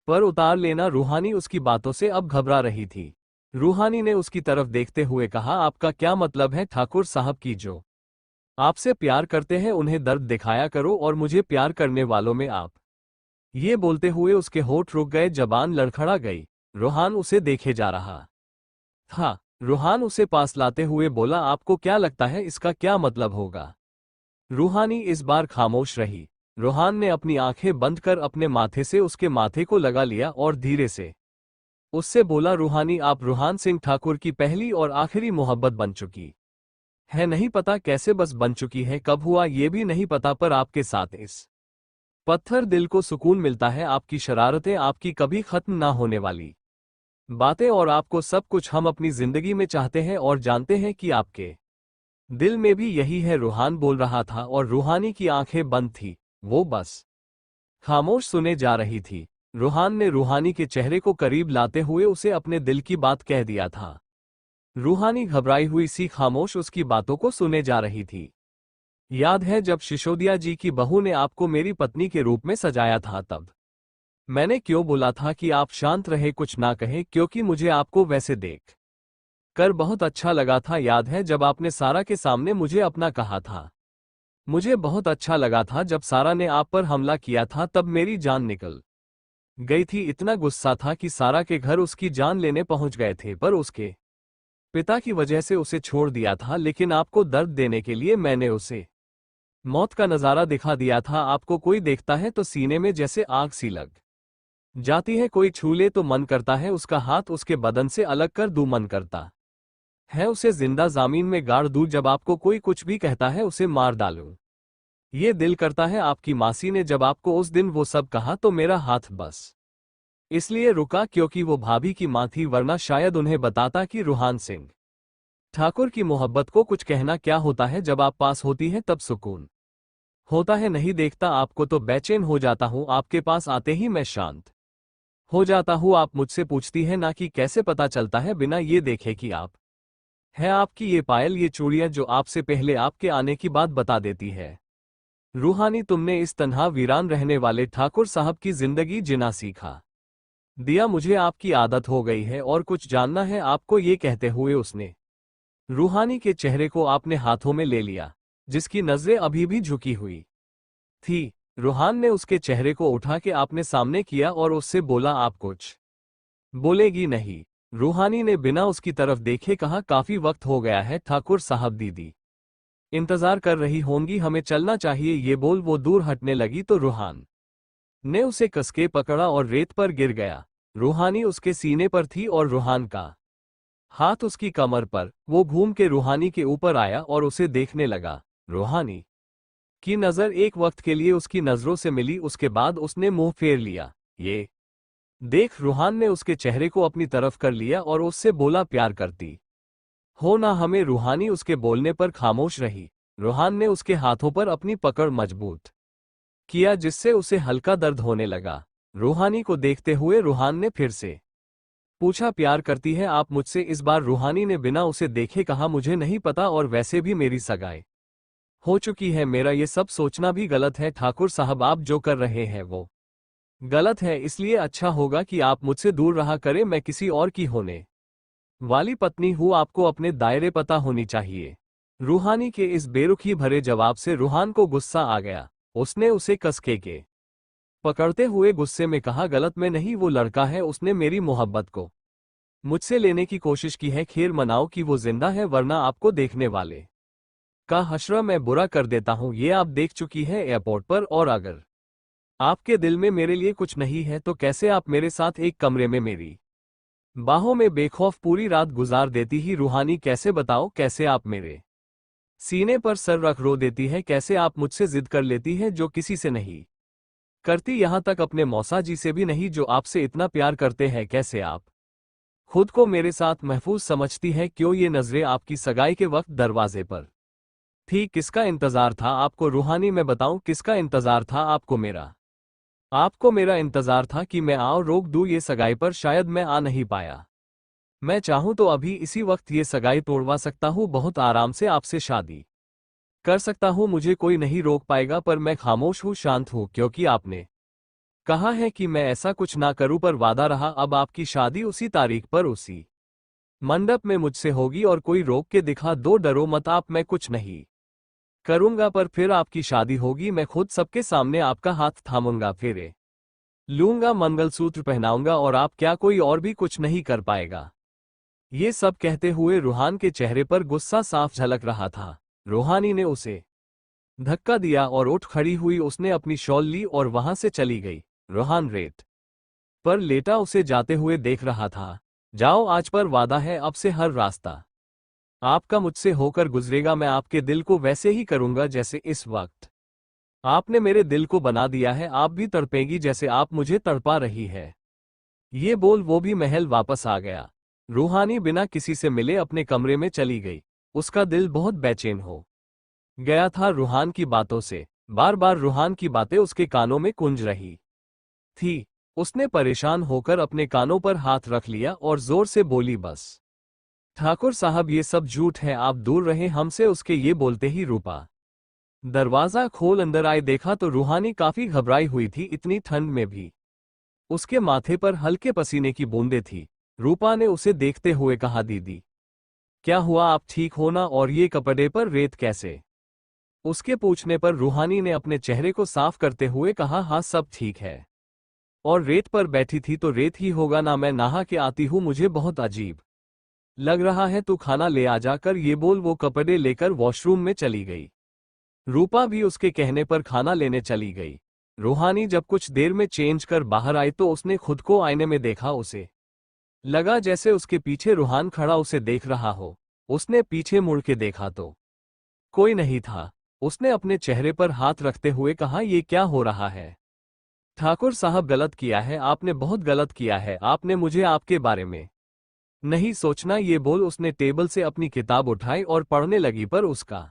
[SPEAKER 1] पर उतार लेना। रूहानी उसकी बातों से अब घबरा रही थी। रूहानी ने उसकी तरफ देखते हुए कहा, आपका क्या मतलब है ठाकुर साहब की जो आपसे प्यार करते हैं उन्हें दर्द दिखाया करो, और मुझे प्यार करने वालों में आप। ये बोलते हुए उसके होठ रुक गए, जबान लड़खड़ा गई। रूहान उसे देखे जा रहा था। रूहान उसे पास लाते हुए बोला, आपको क्या लगता है इसका क्या मतलब होगा? रूहानी इस बार खामोश रही। रूहान ने अपनी आंखें बंद कर अपने माथे से उसके माथे को लगा लिया और धीरे से उससे बोला, रूहानी, आप रूहान सिंह ठाकुर की पहली और आखिरी मोहब्बत बन चुकी है। नहीं पता कैसे, बस बन चुकी है, कब हुआ ये भी नहीं पता, पर आपके साथ इस पत्थर दिल को सुकून मिलता है। आपकी शरारतें, आपकी कभी खत्म ना होने वाली बातें, और आपको सब कुछ हम अपनी जिंदगी में चाहते हैं और जानते हैं कि आपके दिल में भी यही है। रूहान बोल रहा था और रूहानी की आंखें बंद थी। वो बस खामोश सुने जा रही थी। रूहान ने रूहानी के चेहरे को करीब लाते हुए उसे अपने दिल की बात कह दिया था। रूहानी घबराई हुई सी खामोश उसकी बातों को सुने जा रही थी। याद है जब सिसोदिया जी की बहू ने आपको मेरी पत्नी के रूप में सजाया था, तब मैंने क्यों बोला था कि आप शांत रहे, कुछ ना कहे, क्योंकि मुझे आपको वैसे देख कर बहुत अच्छा लगा था। याद है जब आपने सारा के सामने मुझे अपना कहा था? मुझे बहुत अच्छा लगा था जब सारा ने आप पर हमला किया था, तब मेरी जान निकल गई थी। इतना गुस्सा था कि सारा के घर उसकी जान लेने पहुंच गए थे, पर उसके पिता की वजह से उसे छोड़ दिया था। लेकिन आपको दर्द देने के लिए मैंने उसे मौत का नजारा दिखा दिया था। आपको कोई देखता है तो सीने में जैसे आग सी लग जाती है, कोई छू ले तो मन करता है उसका हाथ उसके बदन से अलग कर दूं, मन करता है उसे जिंदा जमीन में गाड़ दूं। जब आपको कोई कुछ भी कहता है उसे मार डालूं, ये दिल करता है। आपकी मासी ने जब आपको उस दिन वो सब कहा तो मेरा हाथ बस इसलिए रुका क्योंकि वो भाभी की मां थी, वरना शायद उन्हें बताता कि रूहान सिंह ठाकुर की मोहब्बत को कुछ कहना क्या होता है। जब आप पास होती है तब सुकून होता है, नहीं देखता आपको तो बेचैन हो जाता हूं, आपके पास आते ही मैं शांत हो जाता हूं। आप मुझसे पूछती है ना कि कैसे पता चलता है बिना ये देखे कि आप है। आपकी ये पायल, ये चूड़ियां जो आपसे पहले आपके आने की बात बता देती है। रूहानी, तुमने इस तन्हा वीरान रहने वाले ठाकुर साहब की जिंदगी जीना सीखा दिया। मुझे आपकी आदत हो गई है और कुछ जानना है आपको। ये कहते हुए उसने रूहानी के चेहरे को अपने हाथों में ले लिया, जिसकी नजरें अभी भी झुकी हुई थी। रूहान ने उसके चेहरे को उठा के आपने सामने किया और उससे बोला, आप कुछ बोलेगी नहीं? रूहानी ने बिना उसकी तरफ देखे कहा, काफी वक्त हो गया है ठाकुर साहब, दीदी इंतजार कर रही होंगी, हमें चलना चाहिए। ये बोल वो दूर हटने लगी तो रूहान ने उसे कसके पकड़ा और रेत पर गिर गया। रूहानी उसके सीने पर थी और रूहान का हाथ उसकी कमर पर। वो घूम के रूहानी के ऊपर आया और उसे देखने लगा। रूहानी की नजर एक वक्त के लिए उसकी नजरों से मिली, उसके बाद उसने मुंह फेर लिया। ये देख रूहान ने उसके चेहरे को अपनी तरफ कर लिया और उससे बोला, प्यार करती हो ना हमें? रूहानी उसके बोलने पर खामोश रही। रूहान ने उसके हाथों पर अपनी पकड़ मजबूत किया, जिससे उसे हल्का दर्द होने लगा। रूहानी को देखते हुए रूहान ने फिर से पूछा प्यार करती है आप मुझसे इस बार? रूहानी ने बिना उसे देखे कहा मुझे नहीं पता और वैसे भी मेरी सगाई हो चुकी है। मेरा ये सब सोचना भी गलत है ठाकुर साहब, आप जो कर रहे हैं वो गलत है, इसलिए अच्छा होगा कि आप मुझसे दूर रहा करें। मैं किसी और की होने वाली पत्नी हूं, आपको अपने दायरे पता होनी चाहिए। रूहानी के इस बेरुखी भरे जवाब से रूहान को गुस्सा आ गया। उसने उसे कसके के पकड़ते हुए गुस्से में कहा गलत में नहीं, वो लड़का है, उसने मेरी मोहब्बत को मुझसे लेने की कोशिश की है। खैर मनाओ कि वो जिंदा है, वरना आपको देखने वाले का हश्र मैं बुरा कर देता हूं। ये आप देख चुकी है एयरपोर्ट पर, और अगर आपके दिल में मेरे लिए कुछ नहीं है तो कैसे आप मेरे साथ एक कमरे में मेरी बाहों में बेखौफ पूरी रात गुजार देती ही? रूहानी कैसे बताओ, कैसे आप मेरे सीने पर सर रख रो देती है? कैसे आप मुझसे जिद कर लेती है जो किसी से नहीं करती, यहां तक अपने मौसा जी से भी नहीं जो आपसे इतना प्यार करते हैं? कैसे आप खुद को मेरे साथ महफूज समझती है? क्यों ये नजरें आपकी सगाई के वक्त दरवाजे पर थी? किसका इंतजार था आपको? रूहानी मैं बताऊं किसका इंतजार था आपको? आपको मेरा इंतजार था कि मैं आओ रोक दूं ये सगाई, पर शायद मैं आ नहीं पाया। मैं चाहूं तो अभी इसी वक्त ये सगाई तोड़वा सकता हूं, बहुत आराम से आपसे शादी कर सकता हूं, मुझे कोई नहीं रोक पाएगा। पर मैं खामोश हूं, शांत हूं, क्योंकि आपने कहा है कि मैं ऐसा कुछ ना करूं, पर वादा रहा। अब आपकी शादी उसी तारीख पर उसी मंडप में मुझसे होगी, और कोई रोक के दिखा दो, डरो मत आप, मैं कुछ नहीं करूंगा, पर फिर आपकी शादी होगी। मैं खुद सबके सामने आपका हाथ थामूंगा, फेरे लूंगा, मंगलसूत्र पहनाऊंगा, और आप क्या कोई और भी कुछ नहीं कर पाएगा। ये सब कहते हुए रूहान के चेहरे पर गुस्सा साफ झलक रहा था। रूहानी ने उसे धक्का दिया और उठ खड़ी हुई। उसने अपनी शॉल ली और वहां से चली गई। रूहान रेत पर लेटा उसे जाते हुए देख रहा था। जाओ, आज पर वादा है, अब से हर रास्ता आपका मुझसे होकर गुजरेगा। मैं आपके दिल को वैसे ही करूंगा जैसे इस वक्त आपने मेरे दिल को बना दिया है। आप भी तड़पेंगी जैसे आप मुझे तड़पा रही है। ये बोल वो भी महल वापस आ गया। रूहानी बिना किसी से मिले अपने कमरे में चली गई। उसका दिल बहुत बेचैन हो गया था रूहान की बातों से। बार बार रूहान की बातें उसके कानों में गूंज रही थी। उसने परेशान होकर अपने कानों पर हाथ रख लिया और जोर से बोली, बस ठाकुर साहब ये सब झूठ है, आप दूर रहे हमसे। उसके ये बोलते ही रूपा दरवाजा खोल अंदर आए। देखा तो रूहानी काफी घबराई हुई थी। इतनी ठंड में भी उसके माथे पर हल्के पसीने की बूंदें थी। रूपा ने उसे देखते हुए कहा, दीदी क्या हुआ, आप ठीक हो ना? और ये कपड़े पर रेत कैसे? उसके पूछने पर रूहानी ने अपने चेहरे को साफ करते हुए कहा, हाँ सब ठीक है। और रेत पर बैठी थी तो रेत ही होगा ना, मैं नहा के आती हूँ, मुझे बहुत अजीब लग रहा है, तू खाना ले आ जाकर। ये बोल वो कपड़े लेकर वॉशरूम में चली गई। रूपा भी उसके कहने पर खाना लेने चली गई। रूहानी जब कुछ देर में चेंज कर बाहर आई तो उसने खुद को आईने में देखा। उसे लगा जैसे उसके पीछे रूहान खड़ा उसे देख रहा हो। उसने पीछे मुड़ के देखा तो कोई नहीं था। उसने अपने चेहरे पर हाथ रखते हुए कहा, ये क्या हो रहा है? ठाकुर साहब गलत किया है, आपने बहुत गलत किया है। आपने मुझे आपके बारे में नहीं सोचना। ये बोल उसने टेबल से अपनी किताब उठाई और पढ़ने लगी, पर उसका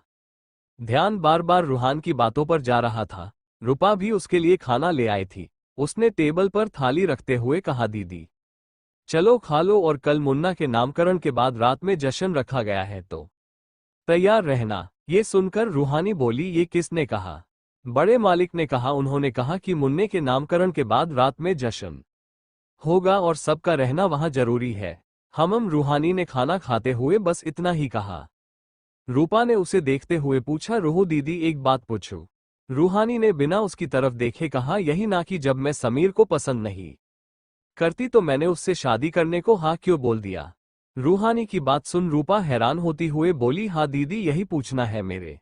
[SPEAKER 1] ध्यान बार बार रूहान की बातों पर जा रहा था। रूपा भी उसके लिए खाना ले आई थी। उसने टेबल पर थाली रखते हुए कहा, दीदी चलो खा लो, और कल मुन्ना के नामकरण के बाद रात में जश्न रखा गया है तो तैयार रहना। ये सुनकर रूहानी बोली, ये किसने कहा? बड़े मालिक ने कहा। उन्होंने कहा कि मुन्ने के नामकरण के बाद रात में जश्न होगा और सबका रहना वहां जरूरी है। हमम रूहानी ने खाना खाते हुए बस इतना ही कहा। रूपा ने उसे देखते हुए पूछा, रूह दीदी एक बात पूछूं? रूहानी ने बिना उसकी तरफ देखे कहा, यही ना कि जब मैं समीर को पसंद नहीं करती तो मैंने उससे शादी करने को हाँ क्यों बोल दिया? रूहानी की बात सुन रूपा हैरान होती हुए बोली, हाँ दीदी यही पूछना है मेरे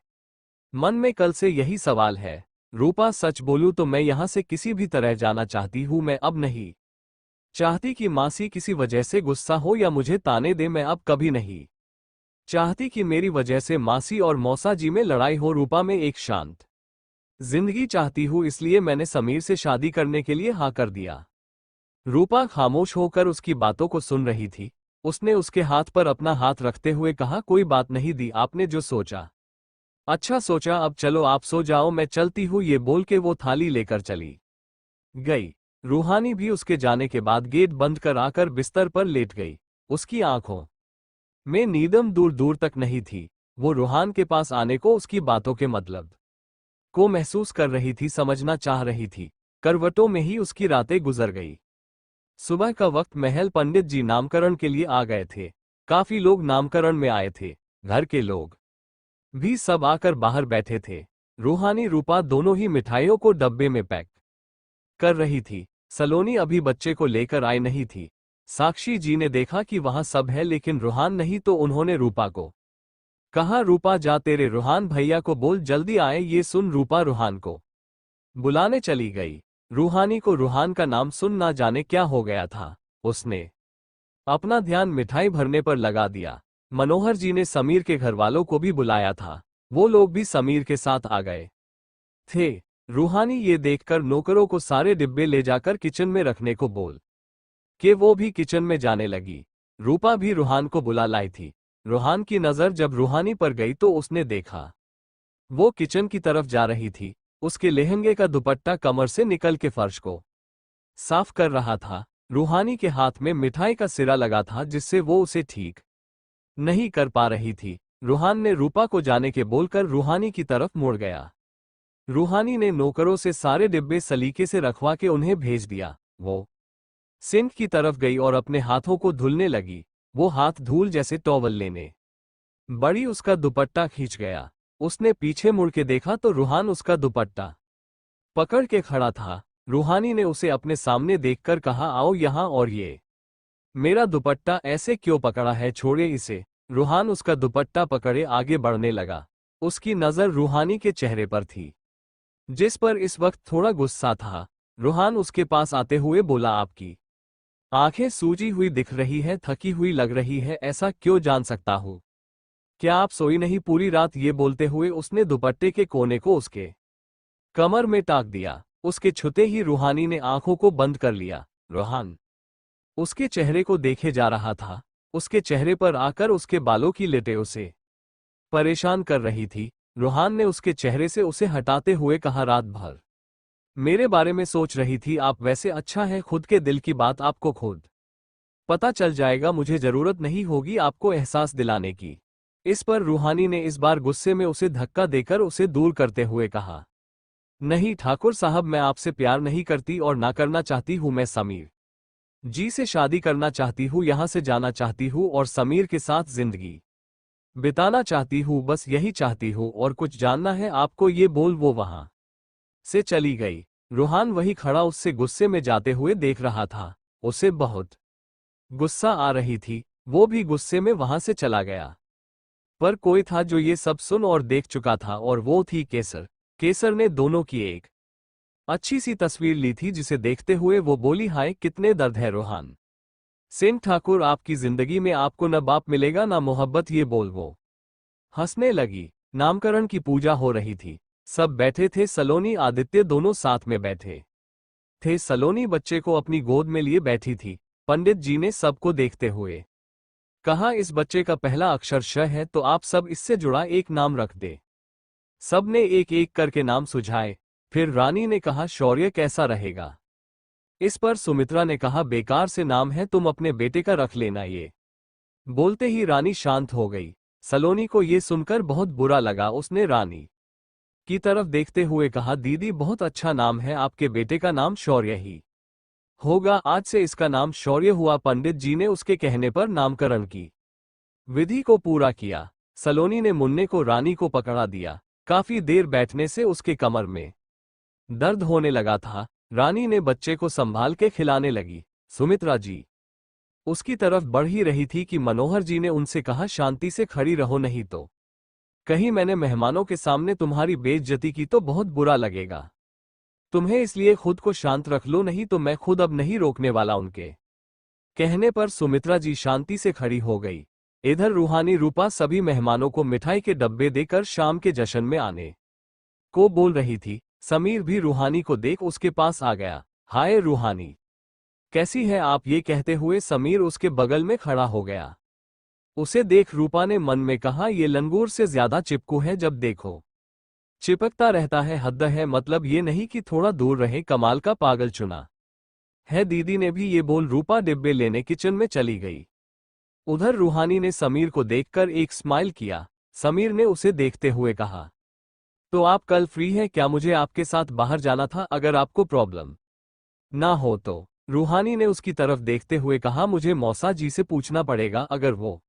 [SPEAKER 1] मन में कल से यही सवाल है। रूपा सच बोलूं तो मैं यहां से किसी भी तरह जाना चाहती हूं। मैं अब नहीं चाहती कि मासी किसी वजह से गुस्सा हो या मुझे ताने दे। मैं अब कभी नहीं चाहती कि मेरी वजह से मासी और मौसा जी में लड़ाई हो। रूपा में एक शांत जिंदगी चाहती हूं, इसलिए मैंने समीर से शादी करने के लिए हाँ कर दिया। रूपा खामोश होकर उसकी बातों को सुन रही थी। उसने उसके हाथ पर अपना हाथ रखते हुए कहा, कोई बात नहीं दी, आपने जो सोचा अच्छा सोचा। अब चलो आप सो जाओ, मैं चलती हूँ। ये बोल के वो थाली लेकर चली गई। रूहानी भी उसके जाने के बाद गेट बंद कर आकर बिस्तर पर लेट गई। उसकी आंखों में नींदम दूर दूर तक नहीं थी। वो रूहान के पास आने को, उसकी बातों के मतलब को महसूस कर रही थी, समझना चाह रही थी। करवटों में ही उसकी रातें गुजर गई। सुबह का वक्त महल पंडित जी नामकरण के लिए आ गए थे। काफी लोग नामकरण में आए थे। घर के लोग भी सब आकर बाहर बैठे थे। रूहानी रूपा दोनों ही मिठाइयों को डब्बे में पैक कर रही थी। सलोनी अभी बच्चे को लेकर आई नहीं थी। साक्षी जी ने देखा कि वहां सब है लेकिन रूहान नहीं, तो उन्होंने रूपा को कहा, रूपा जा तेरे रूहान भैया को बोल जल्दी आए। ये सुन रूपा रूहान को बुलाने चली गई। रूहानी को रूहान का नाम सुन ना जाने क्या हो गया था। उसने अपना ध्यान मिठाई भरने पर लगा दिया। मनोहर जी ने समीर के घरवालों को भी बुलाया था। वो लोग भी समीर के साथ आ गए थे। रूहानी ये देखकर नौकरों को सारे डिब्बे ले जाकर किचन में रखने को बोल के वो भी किचन में जाने लगी। रूपा भी रूहान को बुला लाई थी। रूहान की नजर जब रूहानी पर गई तो उसने देखा वो किचन की तरफ जा रही थी। उसके लहंगे का दुपट्टा कमर से निकल के फर्श को साफ कर रहा था। रूहानी के हाथ में मिठाई का सिरा लगा था जिससे वो उसे ठीक नहीं कर पा रही थी। रूहान ने रूपा को जाने के बोलकर रूहानी की तरफ मुड़ गया। रूहानी ने नौकरों से सारे डिब्बे सलीके से रखवा के उन्हें भेज दिया। वो सिंक की तरफ गई और अपने हाथों को धुलने लगी। वो हाथ धूल जैसे टॉवल लेने बड़ी उसका दुपट्टा खींच गया। उसने पीछे मुड़ के देखा तो रूहान उसका दुपट्टा पकड़ के खड़ा था। रूहानी ने उसे अपने सामने देखकर कहा, आओ यहां, और ये मेरा दुपट्टा ऐसे क्यों पकड़ा है, छोड़े इसे। रूहान उसका दुपट्टा पकड़े आगे बढ़ने लगा। उसकी नजर रूहानी के चेहरे पर थी जिस पर इस वक्त थोड़ा गुस्सा था। रूहान उसके पास आते हुए बोला, आपकी आंखें सूजी हुई दिख रही है, थकी हुई लग रही है, ऐसा क्यों जान सकता हूँ? क्या आप सोई नहीं पूरी रात? ये बोलते हुए उसने दुपट्टे के कोने को उसके कमर में टाक दिया। उसके छूते ही रूहानी ने आंखों को बंद कर लिया। रूहान उसके चेहरे को देखे जा रहा था। उसके चेहरे पर आकर उसके बालों की लिटें उसे परेशान कर रही थी। रूहान ने उसके चेहरे से उसे हटाते हुए कहा, रात भर मेरे बारे में सोच रही थी आप? वैसे अच्छा है, खुद के दिल की बात आपको खुद पता चल जाएगा। मुझे जरूरत नहीं होगी आपको एहसास दिलाने की। इस पर रूहानी ने इस बार गुस्से में उसे धक्का देकर उसे दूर करते हुए कहा, नहीं ठाकुर साहब, मैं आपसे प्यार नहीं करती और ना करना चाहती हूं। मैं समीर जी से शादी करना चाहती हूँ, यहां से जाना चाहती हूँ और समीर के साथ जिंदगी बिताना चाहती हूँ। बस यही चाहती हूँ और कुछ जानना है आपको? ये बोल वो वहां से चली गई। रूहान वही खड़ा उससे गुस्से में जाते हुए देख रहा था। उसे बहुत गुस्सा आ रही थी। वो भी गुस्से में वहां से चला गया। पर कोई था जो ये सब सुन और देख चुका था, और वो थी केसर। केसर ने दोनों की एक अच्छी सी तस्वीर ली थी जिसे देखते हुए वो बोली, हाय कितने दर्द है रूहान सिंह ठाकुर, आपकी जिंदगी में आपको न बाप मिलेगा न मोहब्बत। ये बोल वो हंसने लगी। नामकरण की पूजा हो रही थी। सब बैठे थे। सलोनी आदित्य दोनों साथ में बैठे थे। सलोनी बच्चे को अपनी गोद में लिए बैठी थी। पंडित जी ने सबको देखते हुए कहा, इस बच्चे का पहला अक्षर श है तो आप सब इससे जुड़ा एक नाम रख दे। सबने एक एक करके नाम सुझाए। फिर रानी ने कहा, शौर्य कैसा रहेगा? इस पर सुमित्रा ने कहा, बेकार से नाम है, तुम अपने बेटे का रख लेना। ये बोलते ही रानी शांत हो गई। सलोनी को ये सुनकर बहुत बुरा लगा। उसने रानी की तरफ देखते हुए कहा, दीदी बहुत अच्छा नाम है, आपके बेटे का नाम शौर्य ही होगा। आज से इसका नाम शौर्य हुआ। पंडित जी ने उसके कहने पर नामकरण की विधि को पूरा किया। सलोनी ने मुन्ने को रानी को पकड़ा दिया। काफी देर बैठने से उसके कमर में दर्द होने लगा था। रानी ने बच्चे को संभाल के खिलाने लगी। सुमित्रा जी उसकी तरफ बढ़ ही रही थी कि मनोहर जी ने उनसे कहा, शांति से खड़ी रहो, नहीं तो कहीं मैंने मेहमानों के सामने तुम्हारी बेइज्जती की तो बहुत बुरा लगेगा तुम्हें, इसलिए खुद को शांत रख लो, नहीं तो मैं खुद अब नहीं रोकने वाला। उनके कहने पर सुमित्रा जी शांति से खड़ी हो गई। इधर रूहानी रूपा सभी मेहमानों को मिठाई के डब्बे देकर शाम के जश्न में आने को बोल रही थी। समीर भी रूहानी को देख उसके पास आ गया। हाय रूहानी, कैसी है आप? ये कहते हुए समीर उसके बगल में खड़ा हो गया। उसे देख रूपा ने मन में कहा, ये लंगूर से ज्यादा चिपकू है, जब देखो चिपकता रहता है। हद है, मतलब ये नहीं कि थोड़ा दूर रहे। कमाल का पागल चुना है दीदी ने भी ये बोल रूपा डिब्बे लेने किचन में चली गई। उधर रूहानी ने समीर को देखकर एक स्माइल किया। समीर ने उसे देखते हुए कहा, तो आप कल फ्री हैं क्या? मुझे आपके साथ बाहर जाना था, अगर आपको प्रॉब्लम ना हो तो। रूहानी ने उसकी तरफ देखते हुए कहा, मुझे मौसा जी से पूछना पड़ेगा, अगर वो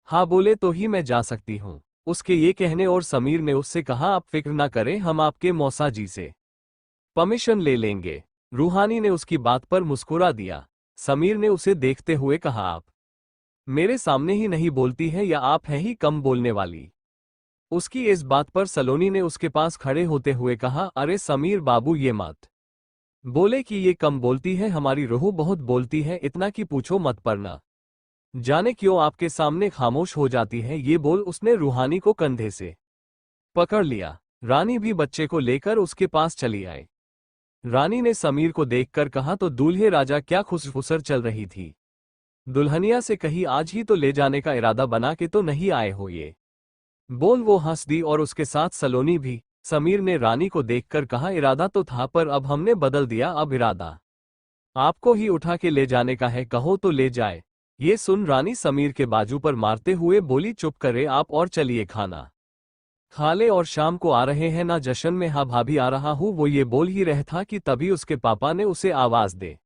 [SPEAKER 1] हाँ बोले तो ही मैं जा सकती हूँ। उसके ये कहने और समीर ने उससे कहा, आप फिक्र ना करें, हम आपके मौसा जी से परमिशन ले लेंगे। रूहानी ने उसकी बात पर मुस्कुरा दिया। समीर ने उसे देखते हुए कहा, आप मेरे सामने ही नहीं बोलती हैं या आप हैं ही कम बोलने वाली? उसकी इस बात पर सलोनी ने उसके पास खड़े होते हुए कहा, अरे समीर बाबू ये मत बोले कि ये कम बोलती है, हमारी रूह बहुत बोलती है, इतना कि पूछो मत, पर ना जाने क्यों आपके सामने खामोश हो जाती है। ये बोल उसने रूहानी को कंधे से पकड़ लिया। रानी भी बच्चे को लेकर उसके पास चली आई। रानी ने समीर को देखकर कहा, तो दूल्हे राजा क्या खुसफुसर चल रही थी? दुल्हनिया से कहीं आज ही तो ले जाने का इरादा बना के तो नहीं आए हो? ये बोल वो हंस दी और उसके साथ सलोनी भी। समीर ने रानी को देखकर कहा, इरादा तो था पर अब हमने बदल दिया, अब इरादा आपको ही उठा के ले जाने का है, कहो तो ले जाए। ये सुन रानी समीर के बाजू पर मारते हुए बोली, चुप करे आप और चलिए खाना खा ले, और शाम को आ रहे हैं ना जश्न में? हाँ भाभी आ रहा हूँ। वो ये बोल ही रहा था कि तभी उसके पापा ने उसे आवाज दे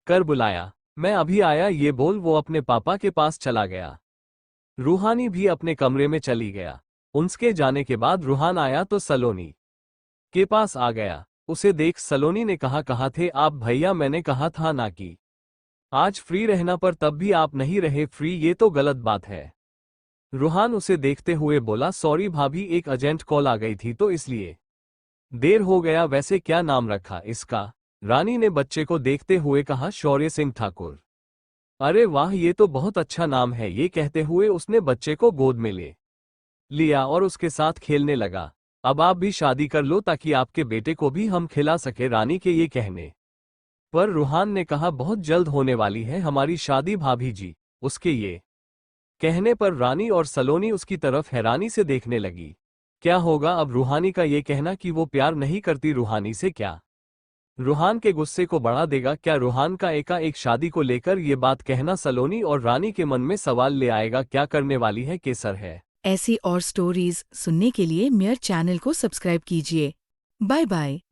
[SPEAKER 1] कर बुलाया। मैं अभी आया, ये बोल वो अपने पापा के पास चला गया। रूहानी भी अपने कमरे में चली गया। उनके जाने के बाद रूहान आया तो सलोनी के पास आ गया। उसे देख सलोनी ने कहा, कहाँ थे आप भैया? मैंने कहा था ना कि आज फ्री रहना, पर तब भी आप नहीं रहे फ्री, ये तो गलत बात है। रूहान उसे देखते हुए बोला, सॉरी भाभी, एक अर्जेंट कॉल आ गई थी तो इसलिए देर हो गया। वैसे क्या नाम रखा इसका? रानी ने बच्चे को देखते हुए कहा, शौर्य सिंह ठाकुर। अरे वाह, ये तो बहुत अच्छा नाम है। ये कहते हुए उसने बच्चे को गोद में ले लिया और उसके साथ खेलने लगा। अब आप भी शादी कर लो ताकि आपके बेटे को भी हम खिला सके। रानी के ये कहने पर रूहान ने कहा, बहुत जल्द होने वाली है हमारी शादी भाभी जी। उसके ये कहने पर रानी और सलोनी उसकी तरफ हैरानी से देखने लगी। क्या होगा अब रूहानी का ये कहना कि वो प्यार नहीं करती रूहानी से? क्या रूहान के गुस्से को बढ़ा देगा? क्या रूहान का एकाएक शादी को लेकर ये बात कहना सलोनी और रानी के मन में सवाल ले आएगा? क्या करने वाली है केसर है?
[SPEAKER 2] ऐसी और स्टोरीज सुनने के लिए मेयर चैनल को सब्सक्राइब कीजिए। Bye bye.